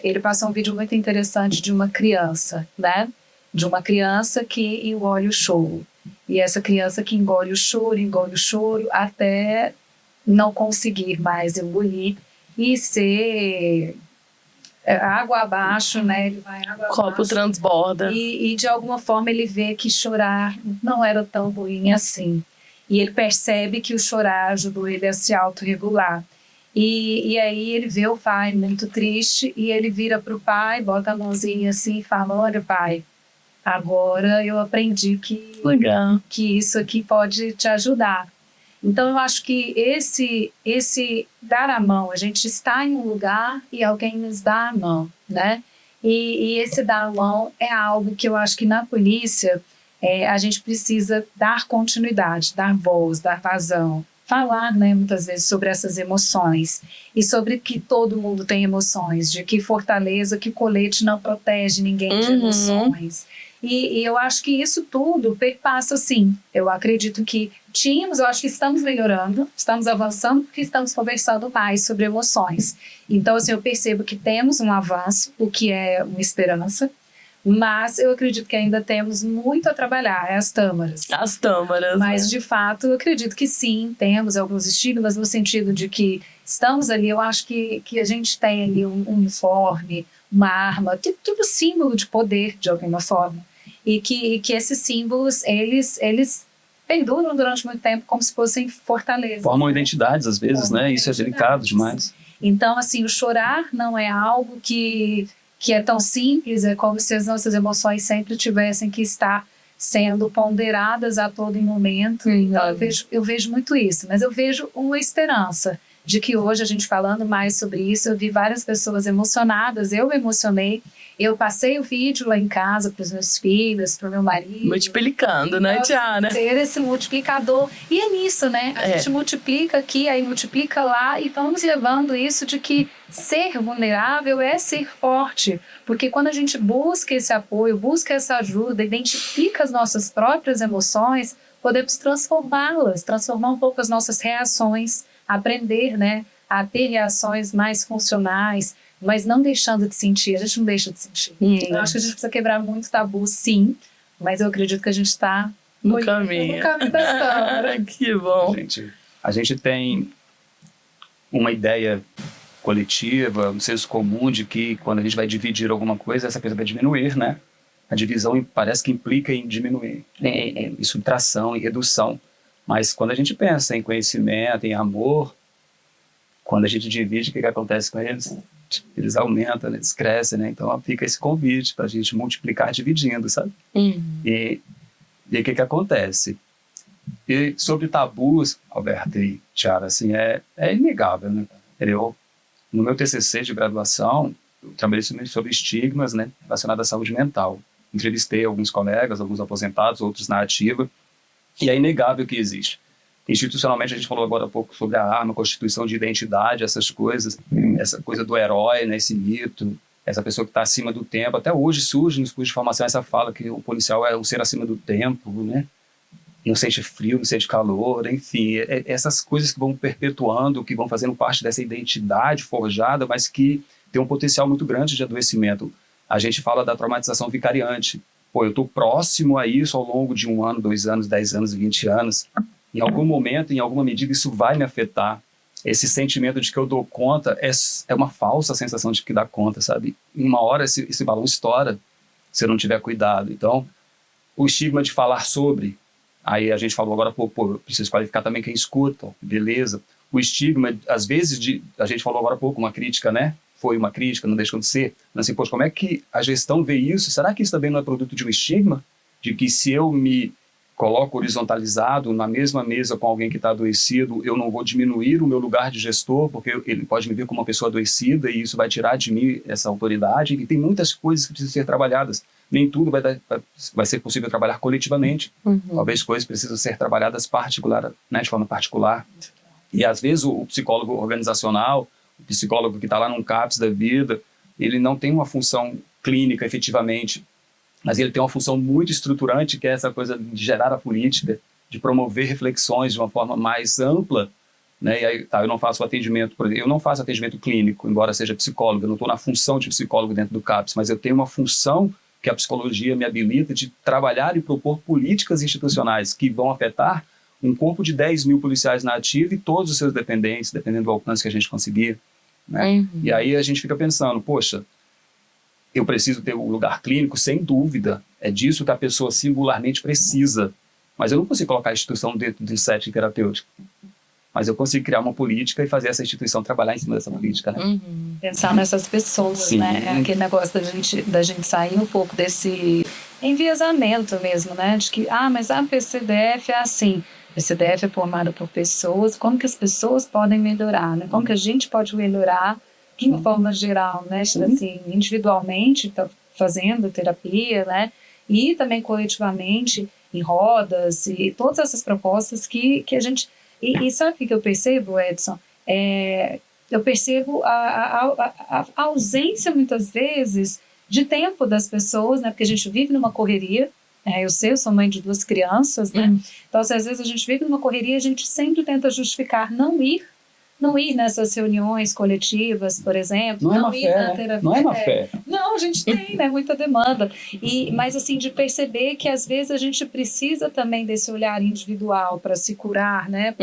Ele passou um vídeo muito interessante de uma criança, né? De uma criança que engole o choro. E essa criança que engole o choro, até não conseguir mais engolir e ser água abaixo, né? Ele vai água abaixo. Copo transborda. E de alguma forma ele vê que chorar não era tão ruim assim. E ele percebe que o chorar ajudou ele a se autorregular. E aí ele vê o pai muito triste e ele vira para o pai, bota a mãozinha assim e fala, olha pai, agora eu aprendi que isso aqui pode te ajudar. Então eu acho que esse dar a mão, a gente está em um lugar e alguém nos dá a mão, né? E esse dar a mão é algo que eu acho que na polícia a gente precisa dar continuidade, dar voz, dar vazão. Falar, né, muitas vezes sobre essas emoções e sobre que todo mundo tem emoções, de que fortaleza, que colete não protege ninguém de emoções. E eu acho que isso tudo perpassa, sim. Eu acredito que eu acho que estamos melhorando, estamos avançando porque estamos conversando mais sobre emoções. Então, assim, eu percebo que temos um avanço, o que é uma esperança. Mas eu acredito que ainda temos muito a trabalhar, as tâmaras. As tâmaras. Mas, né? De fato, eu acredito que sim, temos alguns estigmas no sentido de que estamos ali, eu acho que a gente tem ali um uniforme, uma arma, tudo símbolo de poder, de alguma forma. E que esses símbolos, eles perduram durante muito tempo como se fossem fortalezas. Formam identidades, às vezes, né? Isso é delicado demais. Então, assim, o chorar não é algo que é tão simples, é como se as nossas emoções sempre tivessem que estar sendo ponderadas a todo momento. Então, eu vejo muito isso, mas eu vejo uma esperança de que hoje a gente falando mais sobre isso, eu vi várias pessoas emocionadas, eu me emocionei, eu passei o vídeo lá em casa para os meus filhos, para o meu marido. Multiplicando, né, Tiara? Ser esse multiplicador. E é nisso, né? A gente multiplica aqui, aí multiplica lá e vamos levando isso de que ser vulnerável é ser forte. Porque quando a gente busca esse apoio, busca essa ajuda, identifica as nossas próprias emoções, podemos transformá-las, transformar um pouco as nossas reações, aprender, né, a ter reações mais funcionais, mas não deixando de sentir, a gente não deixa de sentir. Eu acho que a gente precisa quebrar muito tabu, sim, mas eu acredito que a gente está no caminho. No caminho da história. Que bom. A gente tem uma ideia coletiva, um senso comum de que quando a gente vai dividir alguma coisa, essa coisa vai diminuir, né? A divisão parece que implica em diminuir, em subtração, em redução. Mas quando a gente pensa em conhecimento, em amor, quando a gente divide, o que acontece com eles? Eles aumentam, eles crescem, né? Então fica esse convite para a gente multiplicar dividindo, sabe? E o que acontece? E sobre tabus, Alberto e Tiara, assim, é inegável, né? No meu TCC de graduação, eu trabalhei sobre estigmas, né, relacionados à saúde mental. Entrevistei alguns colegas, alguns aposentados, outros na ativa, e é inegável que existe. Institucionalmente, a gente falou agora há pouco sobre a arma, constituição de identidade, essas coisas, essa coisa do herói, né, esse mito, essa pessoa que está acima do tempo. Até hoje surge nos cursos de formação essa fala que o policial é um ser acima do tempo, né? Não sente frio, não sente calor, enfim. Essas coisas que vão perpetuando, que vão fazendo parte dessa identidade forjada, mas que tem um potencial muito grande de adoecimento. A gente fala da traumatização vicariante. Pô, eu estou próximo a isso ao longo de 1 ano, 2 anos, 10 anos, 20 anos. Em algum momento, em alguma medida, isso vai me afetar. Esse sentimento de que eu dou conta é uma falsa sensação de que dá conta, sabe? Em uma hora esse balão estoura se eu não tiver cuidado. Então, o estigma de falar sobre, aí a gente falou agora, pô, eu preciso qualificar também quem escuta, beleza. O estigma, às vezes, a gente falou agora há pouco, uma crítica, né? Foi uma crítica, não deixou de ser. Mas assim, poxa, como é que a gestão vê isso? Será que isso também não é produto de um estigma? De que se eu me coloco horizontalizado na mesma mesa com alguém que está adoecido, eu não vou diminuir o meu lugar de gestor, porque ele pode me ver como uma pessoa adoecida e isso vai tirar de mim essa autoridade. E tem muitas coisas que precisam ser trabalhadas. Nem tudo vai ser possível trabalhar coletivamente. Talvez coisas precisam ser trabalhadas né, de forma particular. E às vezes o psicólogo organizacional, o psicólogo que está lá num CAPS da vida, ele não tem uma função clínica efetivamente, mas ele tem uma função muito estruturante, que é essa coisa de gerar a política, de promover reflexões de uma forma mais ampla, né? E aí, eu não faço atendimento, por exemplo, eu não faço atendimento clínico, embora seja psicólogo, eu não estou na função de psicólogo dentro do CAPS, mas eu tenho uma função que a psicologia me habilita de trabalhar e propor políticas institucionais que vão afetar um corpo de 10 mil policiais na ativa e todos os seus dependentes, dependendo do alcance que a gente conseguir, né? E aí a gente fica pensando, poxa, eu preciso ter um lugar clínico, sem dúvida. É disso que a pessoa singularmente precisa. Mas eu não consigo colocar a instituição dentro de um setting terapêutico. Mas eu consigo criar uma política e fazer essa instituição trabalhar em cima dessa política, né? Pensar nessas pessoas, Sim. né? É aquele negócio da gente sair um pouco desse enviesamento mesmo, né? De que, mas a PCDF é assim. A PCDF é formada por pessoas. Como que as pessoas podem melhorar, né? Como que a gente pode melhorar de uma forma geral, né? Assim, individualmente, tá fazendo terapia, né? E também coletivamente, em rodas, e todas essas propostas que a gente... E sabe o que eu percebo, Edson? Eu percebo a ausência, muitas vezes, de tempo das pessoas, né? Porque a gente vive numa correria. Eu sou mãe de 2 crianças, né? Então, às vezes, a gente vive numa correria e a gente sempre tenta justificar não ir nessas reuniões coletivas, por exemplo. Não é má fé, na terapia. Não é má fé. Não, a gente tem, né? Muita demanda. Mas, assim, de perceber que, às vezes, a gente precisa também desse olhar individual para se curar, né?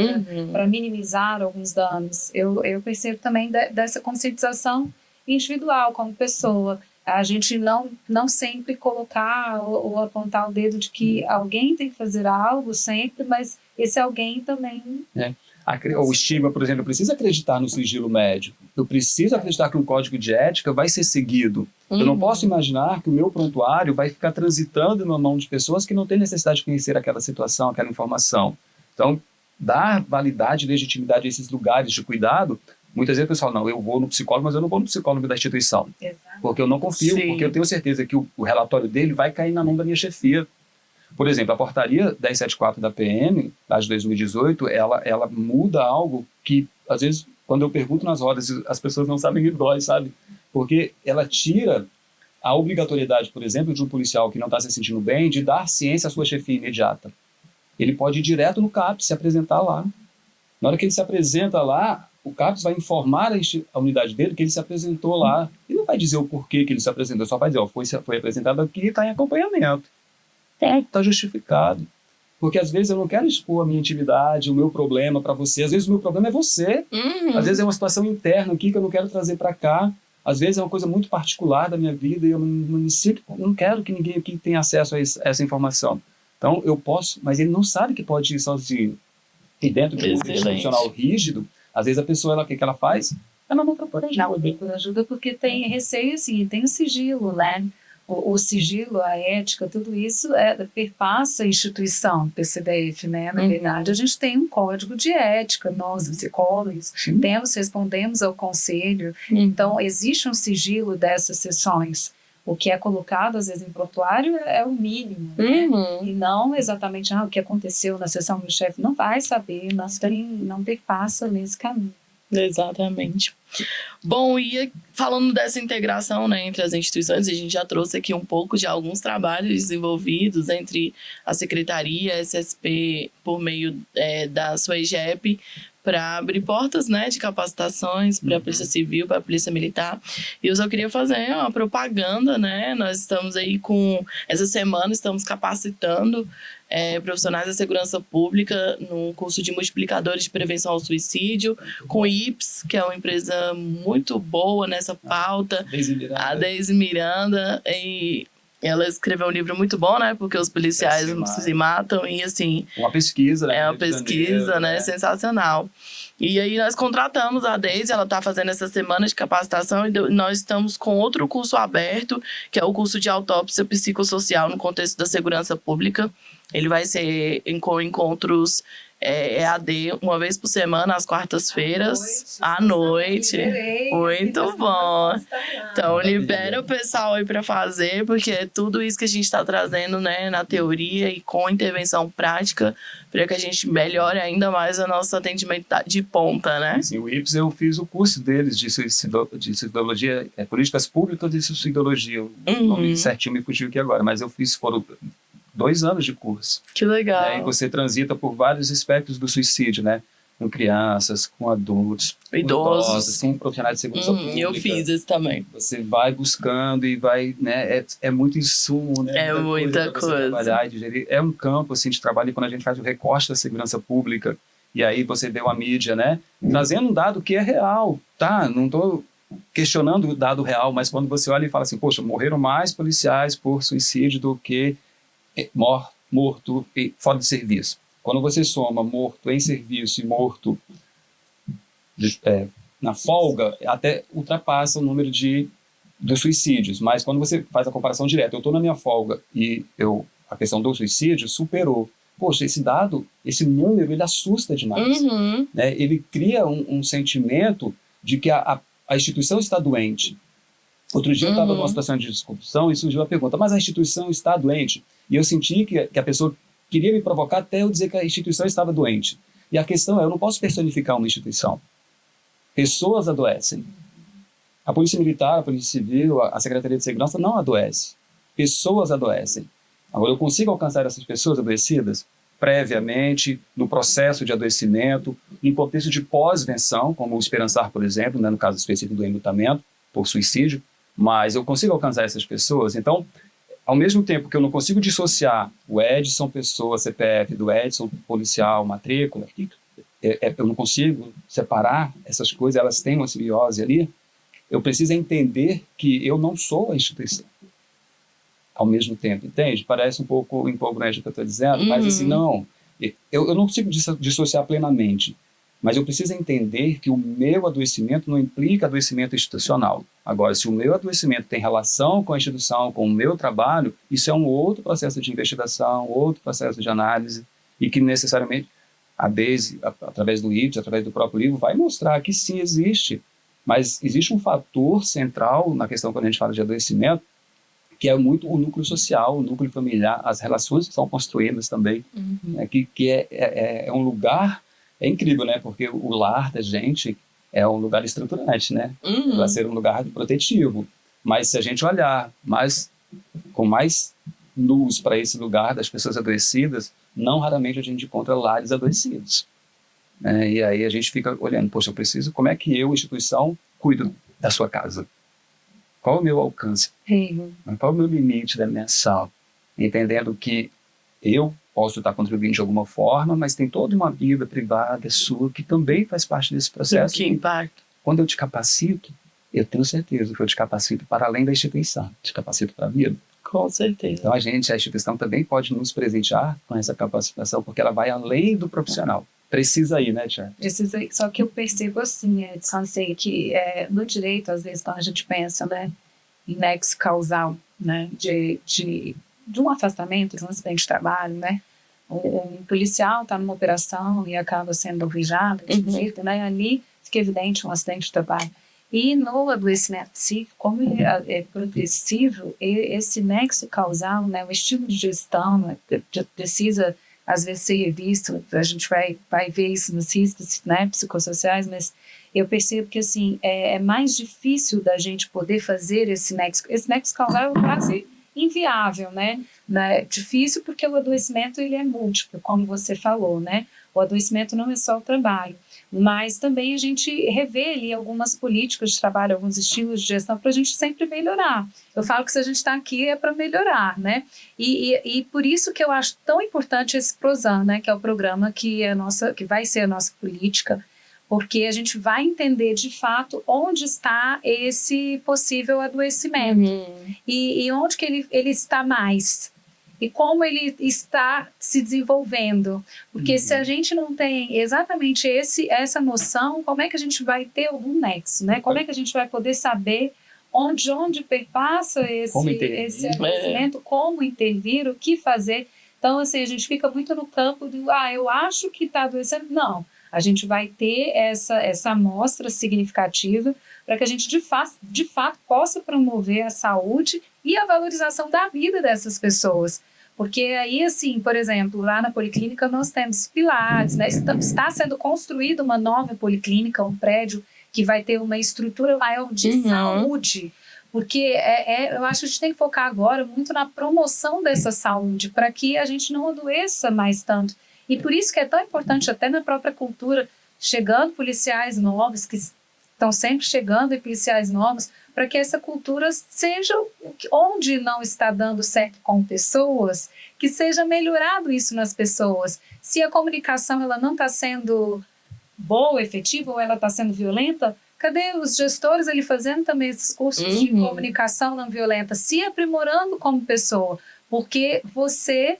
Para minimizar alguns danos. Eu percebo também dessa conscientização individual como pessoa. A gente não sempre colocar ou apontar o dedo de que alguém tem que fazer algo sempre, mas esse alguém também... O estigma, por exemplo, eu preciso acreditar no sigilo médico. Eu preciso acreditar que um código de ética vai ser seguido. Eu não posso imaginar que o meu prontuário vai ficar transitando na mão de pessoas que não têm necessidade de conhecer aquela situação, aquela informação. Então, dar validade e legitimidade a esses lugares de cuidado, muitas vezes o pessoal, não, eu vou no psicólogo, mas eu não vou no psicólogo da instituição. Exato. Porque eu não confio, Sim. porque eu tenho certeza que o relatório dele vai cair na mão da minha chefia. Por exemplo, a portaria 1074 da PM, lá de 2018, ela muda algo que, às vezes, quando eu pergunto nas rodas, as pessoas não sabem que dói, sabe? Porque ela tira a obrigatoriedade, por exemplo, de um policial que não está se sentindo bem, de dar ciência à sua chefia imediata. Ele pode ir direto no CAPS, se apresentar lá. Na hora que ele se apresenta lá, o CAPS vai informar a unidade dele que ele se apresentou lá. E não vai dizer o porquê que ele se apresentou, só vai dizer, foi apresentado aqui e está em acompanhamento. Está justificado. Porque às vezes eu não quero expor a minha intimidade, o meu problema para você. Às vezes o meu problema é você. Às vezes é uma situação interna aqui que eu não quero trazer para cá. Às vezes é uma coisa muito particular da minha vida e eu não quero que ninguém aqui tenha acesso a essa informação. Então eu posso, mas ele não sabe que pode ir sozinho. E dentro de um institucional rígido, às vezes a pessoa, o que ela faz? Ela não procura ajuda. Não procura ajuda porque tem receio, assim, tem o sigilo, né? o sigilo, a ética, tudo isso perpassa a instituição PCDF, né? Na verdade, a gente tem um código de ética, nós, psicólogos, respondemos ao conselho. Então, existe um sigilo dessas sessões. O que é colocado, às vezes, em prontuário é o mínimo, né? E não exatamente o que aconteceu na sessão do chefe. Não vai saber, não perpassa nesse caminho. Exatamente. Bom, e falando dessa integração, né, entre as instituições, a gente já trouxe aqui um pouco de alguns trabalhos desenvolvidos entre a Secretaria, a SSP, por meio da sua EGEP, para abrir portas, né, de capacitações para a Polícia Civil, para a Polícia Militar. E eu só queria fazer uma propaganda, né? Nós estamos aí essa semana estamos capacitando profissionais da segurança pública no curso de multiplicadores de prevenção ao suicídio, com o IPS, que é uma empresa muito boa nessa pauta, a Deise Miranda, e ela escreveu um livro muito bom, né? Porque os policiais se matam e, assim... Uma pesquisa, né? É uma pesquisa, né? Sensacional. E aí nós contratamos a Deise, ela está fazendo essa semana de capacitação e nós estamos com outro curso aberto, que é o curso de autópsia psicossocial no contexto da segurança pública. Ele vai ser com encontros EAD uma vez por semana, às quartas-feiras, à noite. Muito bom. Então, libera o pessoal aí para fazer, porque é tudo isso que a gente está trazendo, né, na teoria e com intervenção prática, para que a gente melhore ainda mais o nosso atendimento de ponta, né? Sim, o IPS, eu fiz o curso deles de suicidologia, políticas públicas de suicidologia. O nome certinho me fugiu aqui agora, mas eu fiz, foram 2 anos de curso. Que legal. Aí você transita por vários aspectos do suicídio, né? Com crianças, com adultos, idosos, com profissionais de segurança pública. Eu fiz esse também. Você vai buscando e vai, né? É muito insumo, né? É muita coisa. Trabalhar e digerir. É um campo assim de trabalho, e quando a gente faz o recorte da segurança pública, e aí você vê uma mídia, né? Trazendo um dado que é real, tá? Não estou questionando o dado real, mas quando você olha e fala assim, poxa, morreram mais policiais por suicídio do que morto e fora de serviço. Quando você soma morto em serviço e morto na folga, até ultrapassa o número dos suicídios. Mas quando você faz a comparação direta, eu estou na minha folga e a questão do suicídio superou. Poxa, esse dado, esse número, ele assusta demais. Né? Ele cria um sentimento de que a instituição está doente. Outro dia eu estava numa situação de discussão e surgiu a pergunta, mas a instituição está doente? E eu senti que a pessoa queria me provocar até eu dizer que a instituição estava doente. E a questão eu não posso personificar uma instituição. Pessoas adoecem. A Polícia Militar, a Polícia Civil, a Secretaria de Segurança não adoece. Pessoas adoecem. Agora, eu consigo alcançar essas pessoas adoecidas previamente, no processo de adoecimento, em contexto de pós-venção, como o Esperançar, por exemplo, né, no caso específico do enlutamento por suicídio, mas eu consigo alcançar essas pessoas. Então, ao mesmo tempo que eu não consigo dissociar o Edson, pessoa, CPF, do Edson, policial, matrícula, eu não consigo separar essas coisas, elas têm uma simbiose ali, eu preciso entender que eu não sou a instituição. Ao mesmo tempo, entende? Parece um pouco incongruente o que eu estou dizendo, mas assim, não. Eu não consigo dissociar plenamente, mas eu preciso entender que o meu adoecimento não implica adoecimento institucional. Agora, se o meu adoecimento tem relação com a instituição, com o meu trabalho, isso é um outro processo de investigação, outro processo de análise, e que necessariamente a Deise, através do IPS, através do próprio livro, vai mostrar que sim, existe. Mas existe um fator central na questão quando a gente fala de adoecimento, que é muito o núcleo social, o núcleo familiar, as relações que são construídas também, né, que é um lugar, é incrível, né, porque o lar da gente é um lugar estruturante, né, vai ser um lugar protetivo, mas se a gente olhar com mais luz para esse lugar das pessoas adoecidas, não raramente a gente encontra lares adoecidos. E aí a gente fica olhando, poxa, eu preciso, como é que eu, instituição, cuido da sua casa? Qual o meu alcance? Qual o meu limite da minha ação? Entendendo que eu posso estar contribuindo de alguma forma, mas tem toda uma vida privada sua que também faz parte desse processo. Que impacto. Quando eu te capacito, eu tenho certeza que eu te capacito para além da instituição, te capacito para a vida. Com certeza. Então a instituição também pode nos presentear com essa capacitação, porque ela vai além do profissional. Precisa ir, né, Tiago? Precisa ir. Só que eu percebo assim, Edson, que no direito, às vezes, quando a gente pensa, né, nexo causal, né, de um afastamento, de um acidente de trabalho, né? Um policial está numa operação e acaba sendo alvejado, né? Ali fica evidente um acidente de trabalho. E no adoecimento psíquico, como ele é progressivo, esse nexo causal, né, o estilo de gestão, né, precisa às vezes ser revisto. A gente vai ver isso nos riscos, né, psicossociais, mas eu percebo que assim é mais difícil da gente poder fazer esse nexo causal é quase inviável, né? Difícil porque o adoecimento ele é múltiplo, como você falou, né? O adoecimento não é só o trabalho, mas também a gente revê ali algumas políticas de trabalho, alguns estilos de gestão para a gente sempre melhorar. Eu falo que se a gente está aqui é para melhorar, né? E por isso que eu acho tão importante esse PROSAN, né? Que é o programa que vai ser a nossa política, porque a gente vai entender de fato onde está esse possível adoecimento e onde que ele está mais e como ele está se desenvolvendo, porque se a gente não tem exatamente essa noção, como é que a gente vai ter algum nexo, né? Como é que a gente vai poder saber onde perpassa esse adoecimento, como intervir, o que fazer? Então, assim, a gente fica muito no campo do, eu acho que está adoecendo. Não, a gente vai ter essa amostra significativa para que a gente, de fato, possa promover a saúde e a valorização da vida dessas pessoas. Porque aí, assim, por exemplo, lá na Policlínica nós temos pilares, né? Está sendo construída uma nova policlínica, um prédio que vai ter uma estrutura maior de saúde. Porque eu acho que a gente tem que focar agora muito na promoção dessa saúde, para que a gente não adoeça mais tanto. E por isso que é tão importante, até na própria cultura, chegando policiais novos, que estão sempre chegando e policiais novos, para que essa cultura seja, onde não está dando certo com pessoas, que seja melhorado isso nas pessoas. Se a comunicação ela não está sendo boa, efetiva, ou ela está sendo violenta, cadê os gestores ali fazendo também esses cursos de comunicação não violenta, se aprimorando como pessoa? Porque você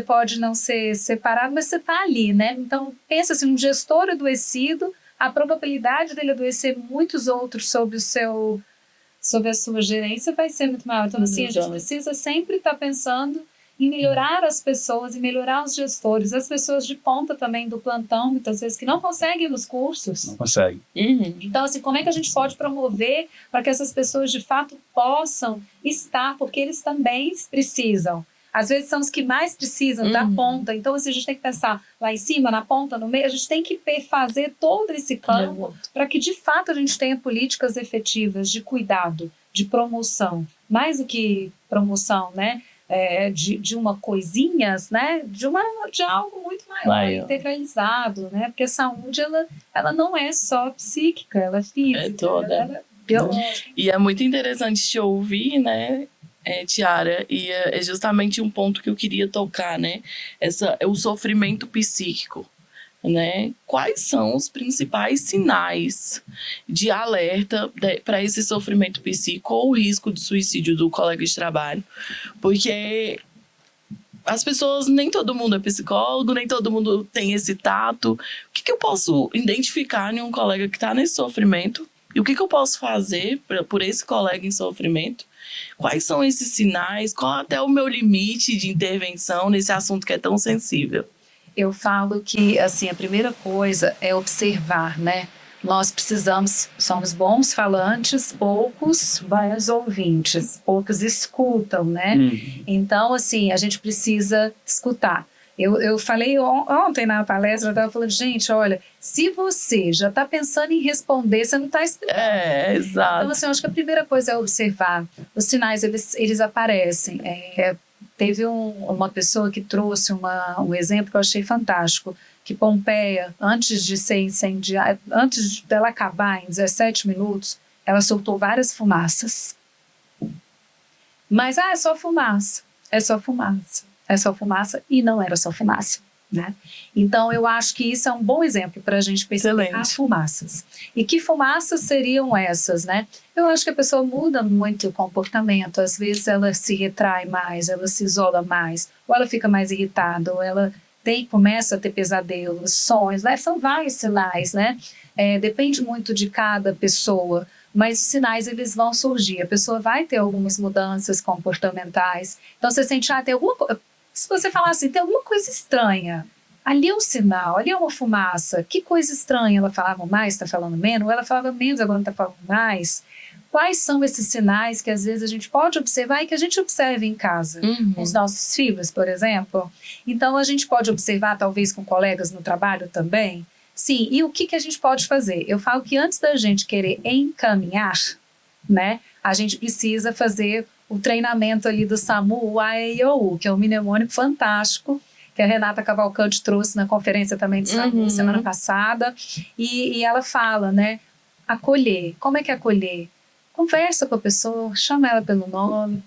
pode não ser separado, mas você está ali, né? Então, pensa assim, um gestor adoecido, a probabilidade dele adoecer muitos outros sob a sua gerência vai ser muito maior. Então, assim, a gente precisa sempre estar pensando em melhorar as pessoas e melhorar os gestores, as pessoas de ponta também do plantão, muitas vezes, que não conseguem nos cursos. Não conseguem. Então, assim, como é que a gente pode promover para que essas pessoas, de fato, possam estar, porque eles também precisam. Às vezes são os que mais precisam da ponta. Então, assim, a gente tem que pensar lá em cima, na ponta, no meio. A gente tem que fazer todo esse campo para que, de fato, a gente tenha políticas efetivas de cuidado, de promoção. Mais do que promoção, né? De uma coisinhas, né? De algo muito maior, integralizado, né? Porque a saúde, ela não é só psíquica, ela é física. É toda. Ela é biológica. E é muito interessante te ouvir, né, Tiara, e é justamente um ponto que eu queria tocar, né? O sofrimento psíquico, né? Quais são os principais sinais de alerta para esse sofrimento psíquico ou o risco de suicídio do colega de trabalho? Porque as pessoas, nem todo mundo é psicólogo, nem todo mundo tem esse tato. O que eu posso identificar em um colega que está nesse sofrimento? E o que eu posso fazer por esse colega em sofrimento? Quais são esses sinais? Qual até o meu limite de intervenção nesse assunto que é tão sensível? Eu falo que, assim, a primeira coisa é observar, né? Nós somos bons falantes, poucos bons ouvintes, poucos escutam, né? Então, assim, a gente precisa escutar. Eu falei ontem na palestra, eu estava falando, gente, olha, se você já está pensando em responder, você não está escutando. Exato. Então, assim, eu acho que a primeira coisa é observar. Os sinais, eles aparecem. Teve uma pessoa que trouxe um exemplo que eu achei fantástico, que Pompeia, antes de ser incendiada, antes dela acabar em 17 minutos, ela soltou várias fumaças. Mas, é só fumaça, é só fumaça. É só fumaça, e não era só fumaça, né? Então, eu acho que isso é um bom exemplo para a gente perceber as fumaças. E que fumaças seriam essas, né? Eu acho que a pessoa muda muito o comportamento. Às vezes, ela se retrai mais, ela se isola mais, ou ela fica mais irritada, ou ela começa a ter pesadelos, sonhos, né? São vários sinais, né? Depende muito de cada pessoa. mas os sinais eles vão surgir. A pessoa vai ter algumas mudanças comportamentais. Então você sente, tem alguma coisa. Se você falar assim, tem alguma coisa estranha, ali é um sinal, ali é uma fumaça, que coisa estranha. Ela falava mais, está falando menos, ou ela falava menos, agora não está falando mais. Quais são esses sinais que às vezes a gente pode observar e que a gente observa em casa? Com os nossos filhos, por exemplo. Então a gente pode observar talvez com colegas no trabalho também. Sim, e o que a gente pode fazer? Eu falo que antes da gente querer encaminhar, né, a gente precisa fazer o treinamento ali do SAMU, o AEIOU, que é um mnemônico fantástico, que a Renata Cavalcante trouxe na conferência também de SAMU semana passada, e ela fala, né, acolher. Como é que é acolher? Conversa com a pessoa, chama ela pelo nome,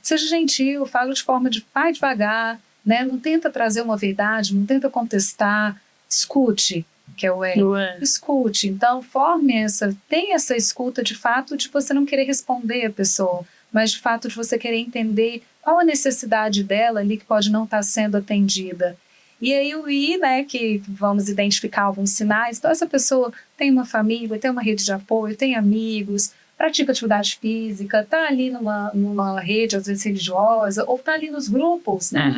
seja gentil, fala de forma de vai devagar, né, não tenta trazer uma verdade, não tenta contestar, escute, que é o escute. Então, tenha essa escuta de fato de você não querer responder a pessoa, mas de fato de você querer entender qual a necessidade dela ali que pode não estar sendo atendida. E aí o I, né, que vamos identificar alguns sinais. Então, essa pessoa tem uma família, tem uma rede de apoio, tem amigos, pratica atividade física, está ali numa rede, às vezes religiosa, ou está ali nos grupos, né?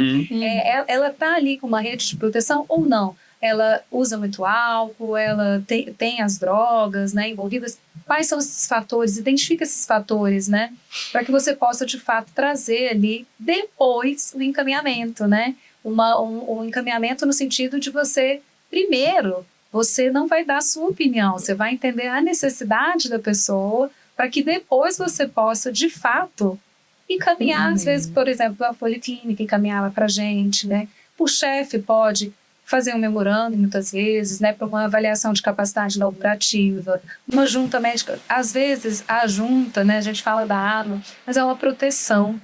Ela está ali com uma rede de proteção ou não. Ela usa muito álcool, ela tem as drogas, né, envolvidas. Quais são esses fatores? Identifica esses fatores, né, para que você possa, de fato, trazer ali depois o encaminhamento, né? Um encaminhamento no sentido de você, primeiro, você não vai dar a sua opinião, você vai entender a necessidade da pessoa para que depois você possa, de fato, encaminhar, às vezes, por exemplo, a policlínica encaminhava para a gente, né? O chefe pode fazer um memorando, muitas vezes, né, para uma avaliação de capacidade laborativa, uma junta médica. Às vezes, a junta, né, a gente fala da arma, mas é uma proteção.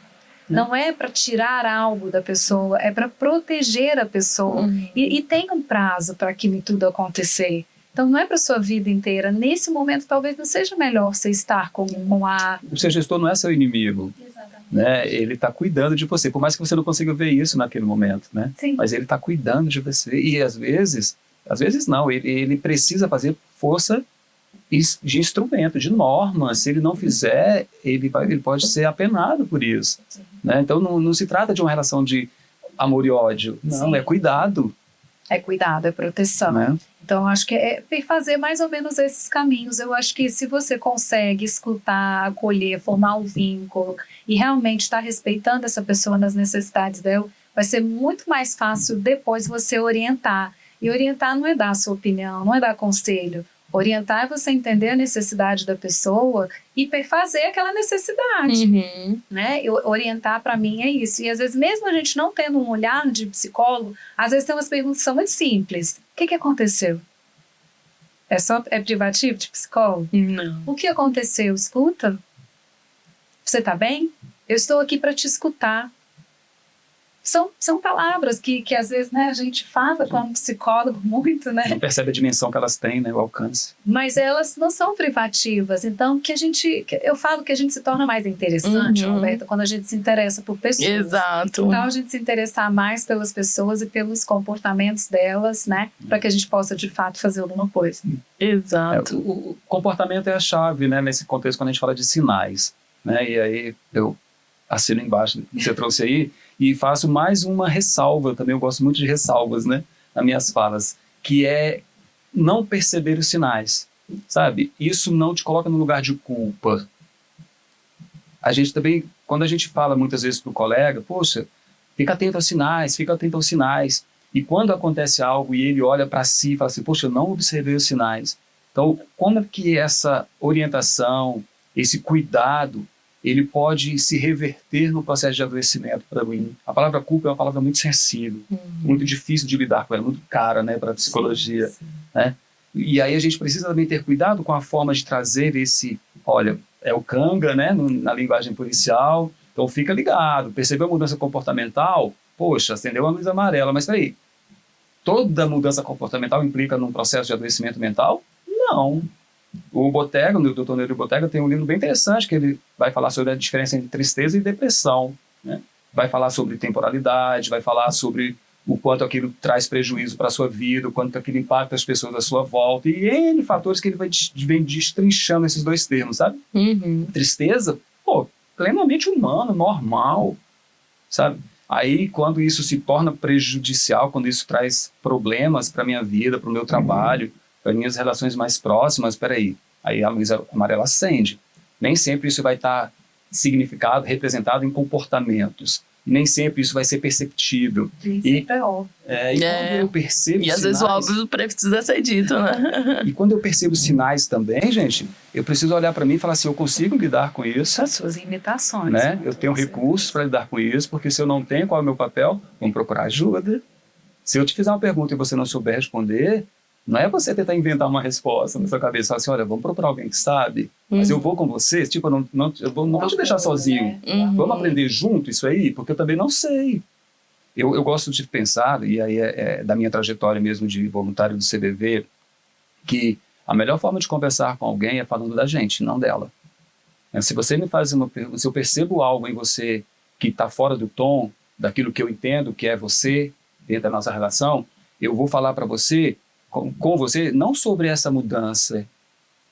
Não é para tirar algo da pessoa, é para proteger a pessoa. E tem um prazo para aquilo tudo acontecer. Então, não é para sua vida inteira. Nesse momento, talvez não seja melhor você estar com a... O seu gestor não é seu inimigo. Né? Ele está cuidando de você, por mais que você não consiga ver isso naquele momento, né? Sim. Mas ele está cuidando de você e às vezes não, ele precisa fazer força de instrumento, de norma. Se ele não fizer, ele pode ser apenado por isso, né? Então não se trata de uma relação de amor e ódio, não. Sim. É cuidado. É cuidado, é proteção, né? Então, acho que é fazer mais ou menos esses caminhos. Eu acho que se você consegue escutar, acolher, formar um vínculo e realmente estar respeitando essa pessoa nas necessidades dela, vai ser muito mais fácil depois você orientar. E orientar não é dar a sua opinião, não é dar conselho. Orientar é você entender a necessidade da pessoa e fazer aquela necessidade. Né? Orientar, para mim, é isso. E às vezes, mesmo a gente não tendo um olhar de psicólogo, às vezes tem umas perguntas que são muito simples. O que aconteceu? É privativo de psicólogo? Não. O que aconteceu? Escuta. Você está bem? Eu estou aqui para te escutar. São palavras que às vezes, né, a gente fala como psicólogo muito, né? Não percebe a dimensão que elas têm, né, o alcance. Mas elas não são privativas. Então, eu falo que a gente se torna mais interessante, Roberta, quando a gente se interessa por pessoas. Exato. Então, a gente se interessar mais pelas pessoas e pelos comportamentos delas, né? Para que a gente possa, de fato, fazer alguma coisa. Exato. O comportamento é a chave, né, nesse contexto, quando a gente fala de sinais, né? E aí, eu assino embaixo que você trouxe aí, e faço mais uma ressalva, também eu gosto muito de ressalvas, né, nas minhas falas, que é não perceber os sinais, sabe? Isso não te coloca no lugar de culpa. A gente também, quando a gente fala muitas vezes para o colega, poxa, fica atento aos sinais, e quando acontece algo e ele olha para si e fala assim, poxa, eu não observei os sinais. Então, como é que essa orientação, esse cuidado, ele pode se reverter no processo de adoecimento para mim? A palavra culpa é uma palavra muito sensível, muito difícil de lidar com ela, muito cara, né, para a psicologia. Sim. Né? E aí a gente precisa também ter cuidado com a forma de trazer esse, olha, é o canga, né, na linguagem policial, então fica ligado, percebeu a mudança comportamental? Poxa, acendeu a luz amarela, mas peraí, toda mudança comportamental implica num processo de adoecimento mental? Não. O Botega, o Dr. Neuro Botega, tem um livro bem interessante que ele vai falar sobre a diferença entre tristeza e depressão, né? Vai falar sobre temporalidade, vai falar sobre o quanto aquilo traz prejuízo para a sua vida, o quanto aquilo impacta as pessoas à sua volta, e N fatores que ele vem destrinchando esses dois termos, sabe? Tristeza, pô, plenamente humano, normal, sabe? Aí, quando isso se torna prejudicial, quando isso traz problemas para minha vida, para o meu trabalho, para minhas relações mais próximas, peraí, aí a luz amarela acende. Nem sempre isso vai estar significado, representado em comportamentos. Nem sempre isso vai ser perceptível. Sempre é óbvio. E quando eu percebo E às vezes o óbvio precisa ser dito, né? E quando eu percebo sinais também, gente, eu preciso olhar para mim e falar assim, eu consigo lidar com isso. As suas limitações. Né? Eu tenho recursos para lidar com isso, porque se eu não tenho, qual é o meu papel? Vamos procurar ajuda. Se eu te fizer uma pergunta e você não souber responder, não é você tentar inventar uma resposta na sua cabeça, falar assim, olha, vamos procurar alguém que sabe, mas eu vou com você, tipo, eu não vou te deixar sozinho. Vamos aprender junto isso aí, porque eu também não sei. Eu gosto de pensar, e aí é da minha trajetória mesmo de voluntário do CBV, que a melhor forma de conversar com alguém é falando da gente, não dela. Se você me faz uma pergunta, se eu percebo algo em você que está fora do tom, daquilo que eu entendo que é você, dentro da nossa relação, eu vou falar para você, com você, não sobre essa mudança,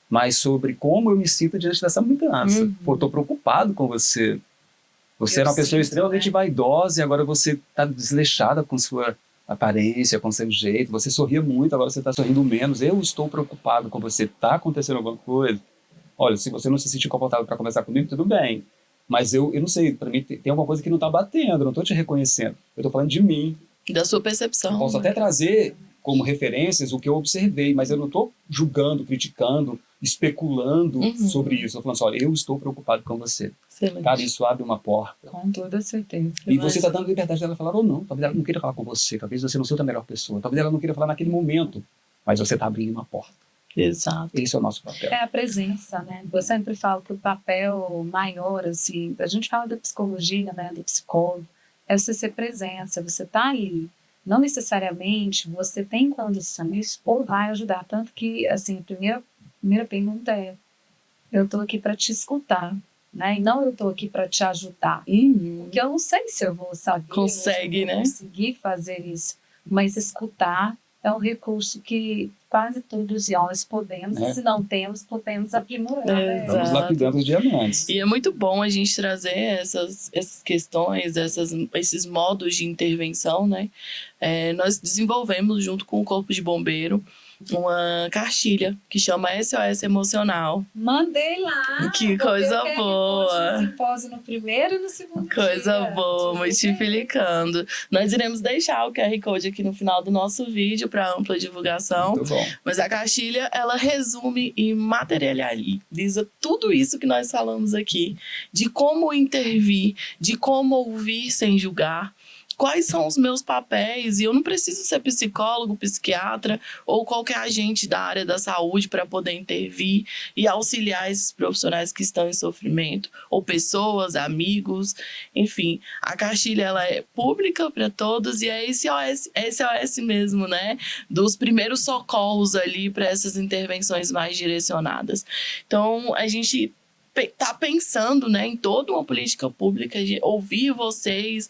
mas sobre como eu me sinto diante dessa mudança. Pô, eu estou preocupado com você. Você era uma pessoa extremamente vaidosa e agora você está desleixada com sua aparência, com seu jeito. Você sorria muito, agora você está sorrindo menos. Eu estou preocupado com você. Está acontecendo alguma coisa? Olha, se você não se sentir confortável para conversar comigo, tudo bem. Mas eu não sei, para mim tem alguma coisa que não está batendo, eu não estou te reconhecendo. Eu estou falando de mim. Da sua percepção. Eu posso até trazer como referências o que eu observei, mas eu não estou julgando, criticando, especulando sobre isso. Eu estou falando assim, olha, eu estou preocupado com você. Excelente. Cara, isso abre uma porta. Com toda certeza. E você está dando liberdade dela falar ou não. Talvez ela não queira falar com você, talvez você não seja a melhor pessoa, talvez ela não queira falar naquele momento, mas você está abrindo uma porta. Exato. Esse é o nosso papel. É a presença, né? Eu sempre falo que o papel maior, assim, a gente fala da psicologia, né, do psicólogo, é você ser presença, você tá ali. Não necessariamente você tem condições ou vai ajudar. Tanto que, assim, a primeira pergunta é, eu tô aqui para te escutar, né? E não eu tô aqui para te ajudar. Porque eu não sei se eu vou saber. Consegue, se eu vou né? conseguir fazer isso. Mas escutar é um recurso que quase todos nós podemos, e se não temos, podemos aprimorar. Né? Vamos lapidando os diamantes. E é muito bom a gente trazer essas questões, esses modos de intervenção, né? Nós desenvolvemos, junto com o Corpo de Bombeiro, uma cartilha que chama SOS Emocional. Mandei lá. Que coisa boa. No simpósio no primeiro e no segundo Coisa dia. boa, multiplicando. Nós iremos deixar o QR Code aqui no final do nosso vídeo para ampla divulgação. Muito bom. Mas a cartilha, ela resume e materializa tudo isso que nós falamos aqui, de como intervir, de como ouvir sem julgar, quais são os meus papéis, e eu não preciso ser psicólogo, psiquiatra ou qualquer agente da área da saúde para poder intervir e auxiliar esses profissionais que estão em sofrimento, ou pessoas, amigos, enfim. A cartilha, ela é pública para todos e é SOS mesmo, né? Dos primeiros socorros ali para essas intervenções mais direcionadas. Então, a gente tá pensando, né, em toda uma política pública de ouvir vocês,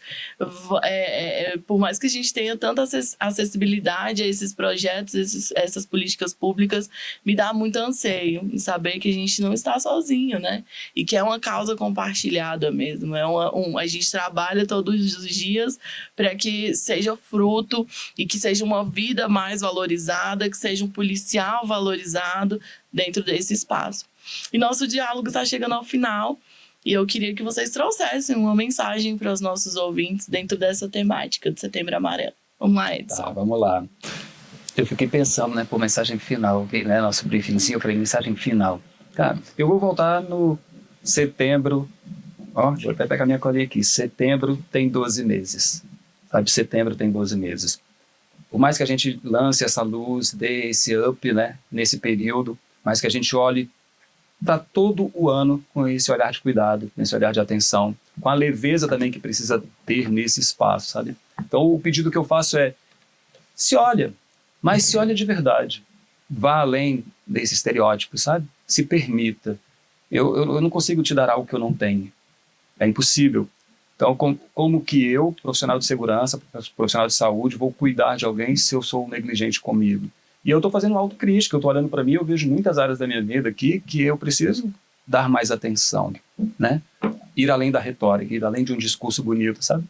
por mais que a gente tenha tanta acessibilidade a esses projetos, essas políticas públicas, me dá muito anseio em saber que a gente não está sozinho, né, e que é uma causa compartilhada mesmo, a gente trabalha todos os dias para que seja fruto e que seja uma vida mais valorizada, que seja um policial valorizado dentro desse espaço. E nosso diálogo está chegando ao final e eu queria que vocês trouxessem uma mensagem para os nossos ouvintes dentro dessa temática de Setembro Amarelo. Vamos lá, Edson. Tá, vamos lá. Eu fiquei pensando, né, por mensagem final, né, nosso briefingzinho, eu falei mensagem final. Cara, eu vou voltar no setembro, vou até pegar minha colinha aqui, setembro tem 12 meses, sabe, setembro tem 12 meses. Por mais que a gente lance essa luz, dê esse up, né, nesse período, mas que a gente olhe para todo o ano com esse olhar de cuidado, com esse olhar de atenção, com a leveza também que precisa ter nesse espaço, sabe? Então o pedido que eu faço é, se olha, mas se olha de verdade, vá além desse estereótipo, sabe? Se permita. Eu não consigo te dar algo que eu não tenho, é impossível, Então, como que eu, profissional de segurança, profissional de saúde, vou cuidar de alguém se eu sou negligente comigo? E eu estou fazendo autocrítica, eu estou olhando para mim, eu vejo muitas áreas da minha vida aqui que eu preciso dar mais atenção, né? Ir além da retórica, ir além de um discurso bonito, sabe?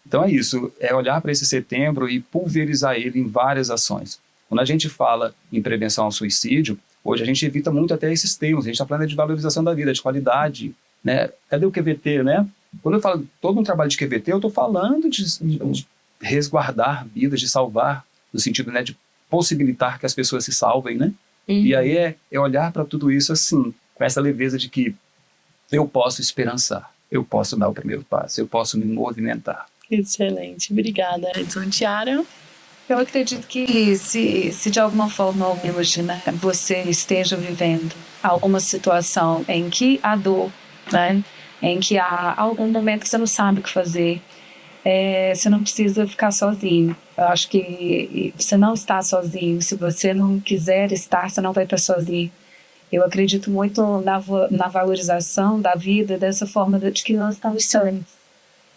Então é isso, é olhar para esse setembro e pulverizar ele em várias ações. Quando a gente fala em prevenção ao suicídio, hoje a gente evita muito até esses termos, a gente está falando de valorização da vida, de qualidade, né? Cadê o QVT, né? Quando eu falo todo um trabalho de QVT, eu estou falando de resguardar vidas, de salvar, no sentido, né, de possibilitar que as pessoas se salvem, né? E aí é olhar para tudo isso assim, com essa leveza de que eu posso esperançar, eu posso dar o primeiro passo, eu posso me movimentar. Excelente. Obrigada, Edson. Tiara? Eu acredito que se de alguma forma hoje, né, você esteja vivendo alguma situação em que há dor, né, em que há algum momento que você não sabe o que fazer, você não precisa ficar sozinho. Eu acho que você não está sozinho. Se você não quiser estar, você não vai estar sozinho. Eu acredito muito na valorização da vida dessa forma de que nós estamos sãos.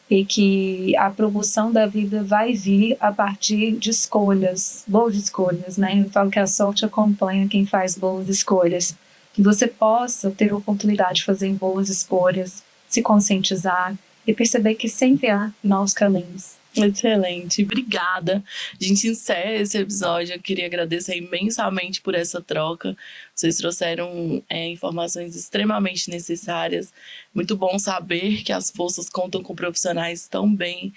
E que a promoção da vida vai vir a partir de escolhas, boas escolhas, né? Eu falo que a sorte acompanha quem faz boas escolhas. Que você possa ter a oportunidade de fazer boas escolhas, se conscientizar e perceber que sempre há novos caminhos. Excelente, obrigada. A gente encerra esse episódio. Eu queria agradecer imensamente por essa troca. Vocês trouxeram informações extremamente necessárias. Muito bom saber que as forças contam com profissionais tão bem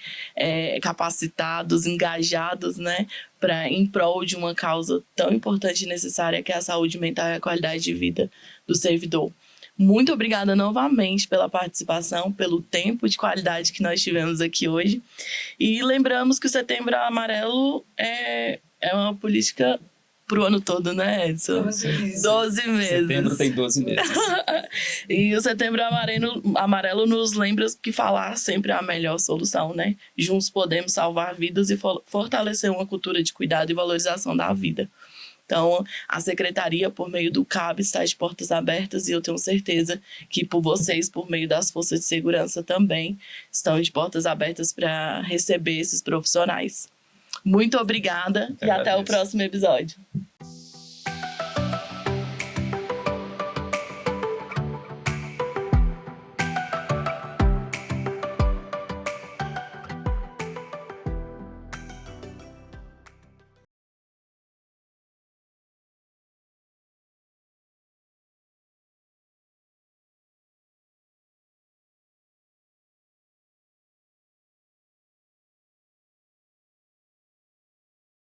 capacitados, engajados, né, em prol de uma causa tão importante e necessária que é a saúde mental e a qualidade de vida do servidor. Muito obrigada novamente pela participação, pelo tempo de qualidade que nós tivemos aqui hoje. E lembramos que o Setembro Amarelo é uma política para o ano todo, né, Edson? 12 meses. Setembro tem 12 meses. E o Setembro Amarelo nos lembra que falar sempre é a melhor solução, né? Juntos podemos salvar vidas e fortalecer uma cultura de cuidado e valorização da vida. Então, a Secretaria, por meio do CAB, está de portas abertas e eu tenho certeza que por vocês, por meio das forças de segurança também, estão de portas abertas para receber esses profissionais. Muito obrigada e até o próximo episódio.